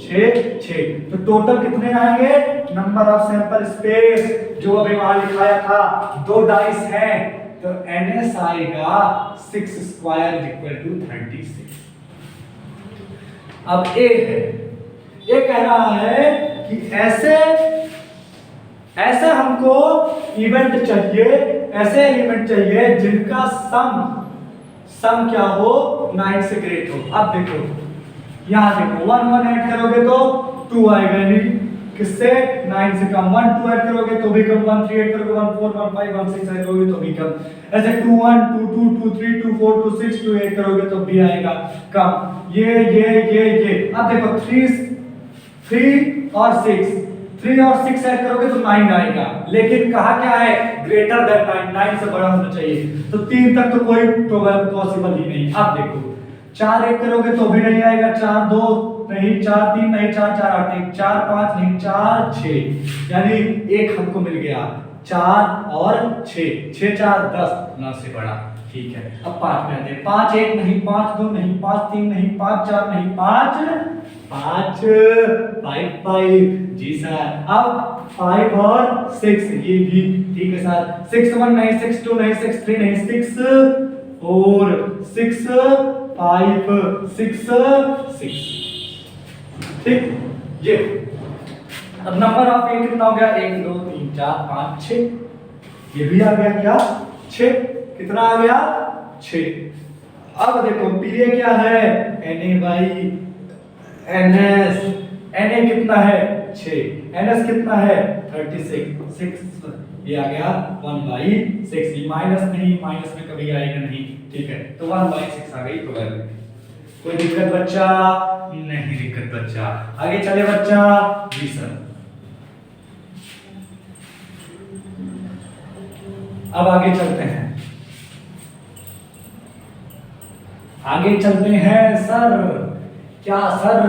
Speaker 1: 6 6। तो टोटल कितने आएंगे? नंबर ऑफ सैंपल स्पेस जो अभी वहां लिखाया था, 2 डाइस हैं तो NS आएगा 6 स्क्वायर इक्वल टू 36। अब A है, ये कह रहा है कि ऐसे ऐसे हमको इवेंट चाहिए, ऐसे एलिमेंट चाहिए जिनका सम क्या हो, 9 से ग्रेट हो। अब देखो यहाँ देखो 1 1 ऐड करोगे तो 2 आएगा, यानी किससे? 9 से कम। 1 2 ऐड करोगे तो भी कम, 1 3 ऐड करोगे 1 4 1 5 1 6 ऐड करोगे तो भी कम। ऐसे 2 1 2 2 2 3 2 4 2 6 2 ऐड करोगे तो भी आएगा कम। ये अब देखो 3 और 6, 3 और 6 ऐड करोगे तो 9 आएगा, लेकिन कहा क्या है? ग्रेटर देन 9 से बड़ा होना चाहिए। तो 3 तक तो कोई पॉसिबल ही नहीं। अब देखो 4 ऐड करोगे तो भी नहीं आएगा, 4 2 नहीं, 4 3 नहीं, 4 4 8 नहीं, 4 5 नहीं, 4 6, यानी एक हमको मिल गया। 4 और 6 6 4 10, 9 से बड़ा। ठीक है, अब 5 में आते हैं। 5 1 नहीं, 5 2 नहीं, 5 3 नहीं, 5 4 नहीं, 5 5 5 जी सर। अब 5 और 6 ये भी ठीक है सर। 6 1 नहीं, 6 2 नहीं, 6 3 नहीं, 6 4 6 5 6 6। ठीक, ये अब नंबर ऑफ ए कितना हो गया? 1 2 3 4 5 6। ये भी आ गया क्या? 6। कितना आ गया? 6। अब देखो पीए क्या है? Na by NS। Na कितना है? 6। NS कितना है? 36 6। ये आ गया 1/6। ये माइनस नहीं, माइनस में कभी आएगा नहीं। ठीक है, तो 1/6 आ गई प्रोबेबिलिटी। कोई दिक्कत बच्चा? नहीं दिक्कत बच्चा। आगे चले बच्चा। जी सर। अब आगे चलते हैं, आगे चलते हैं सर। क्या सर?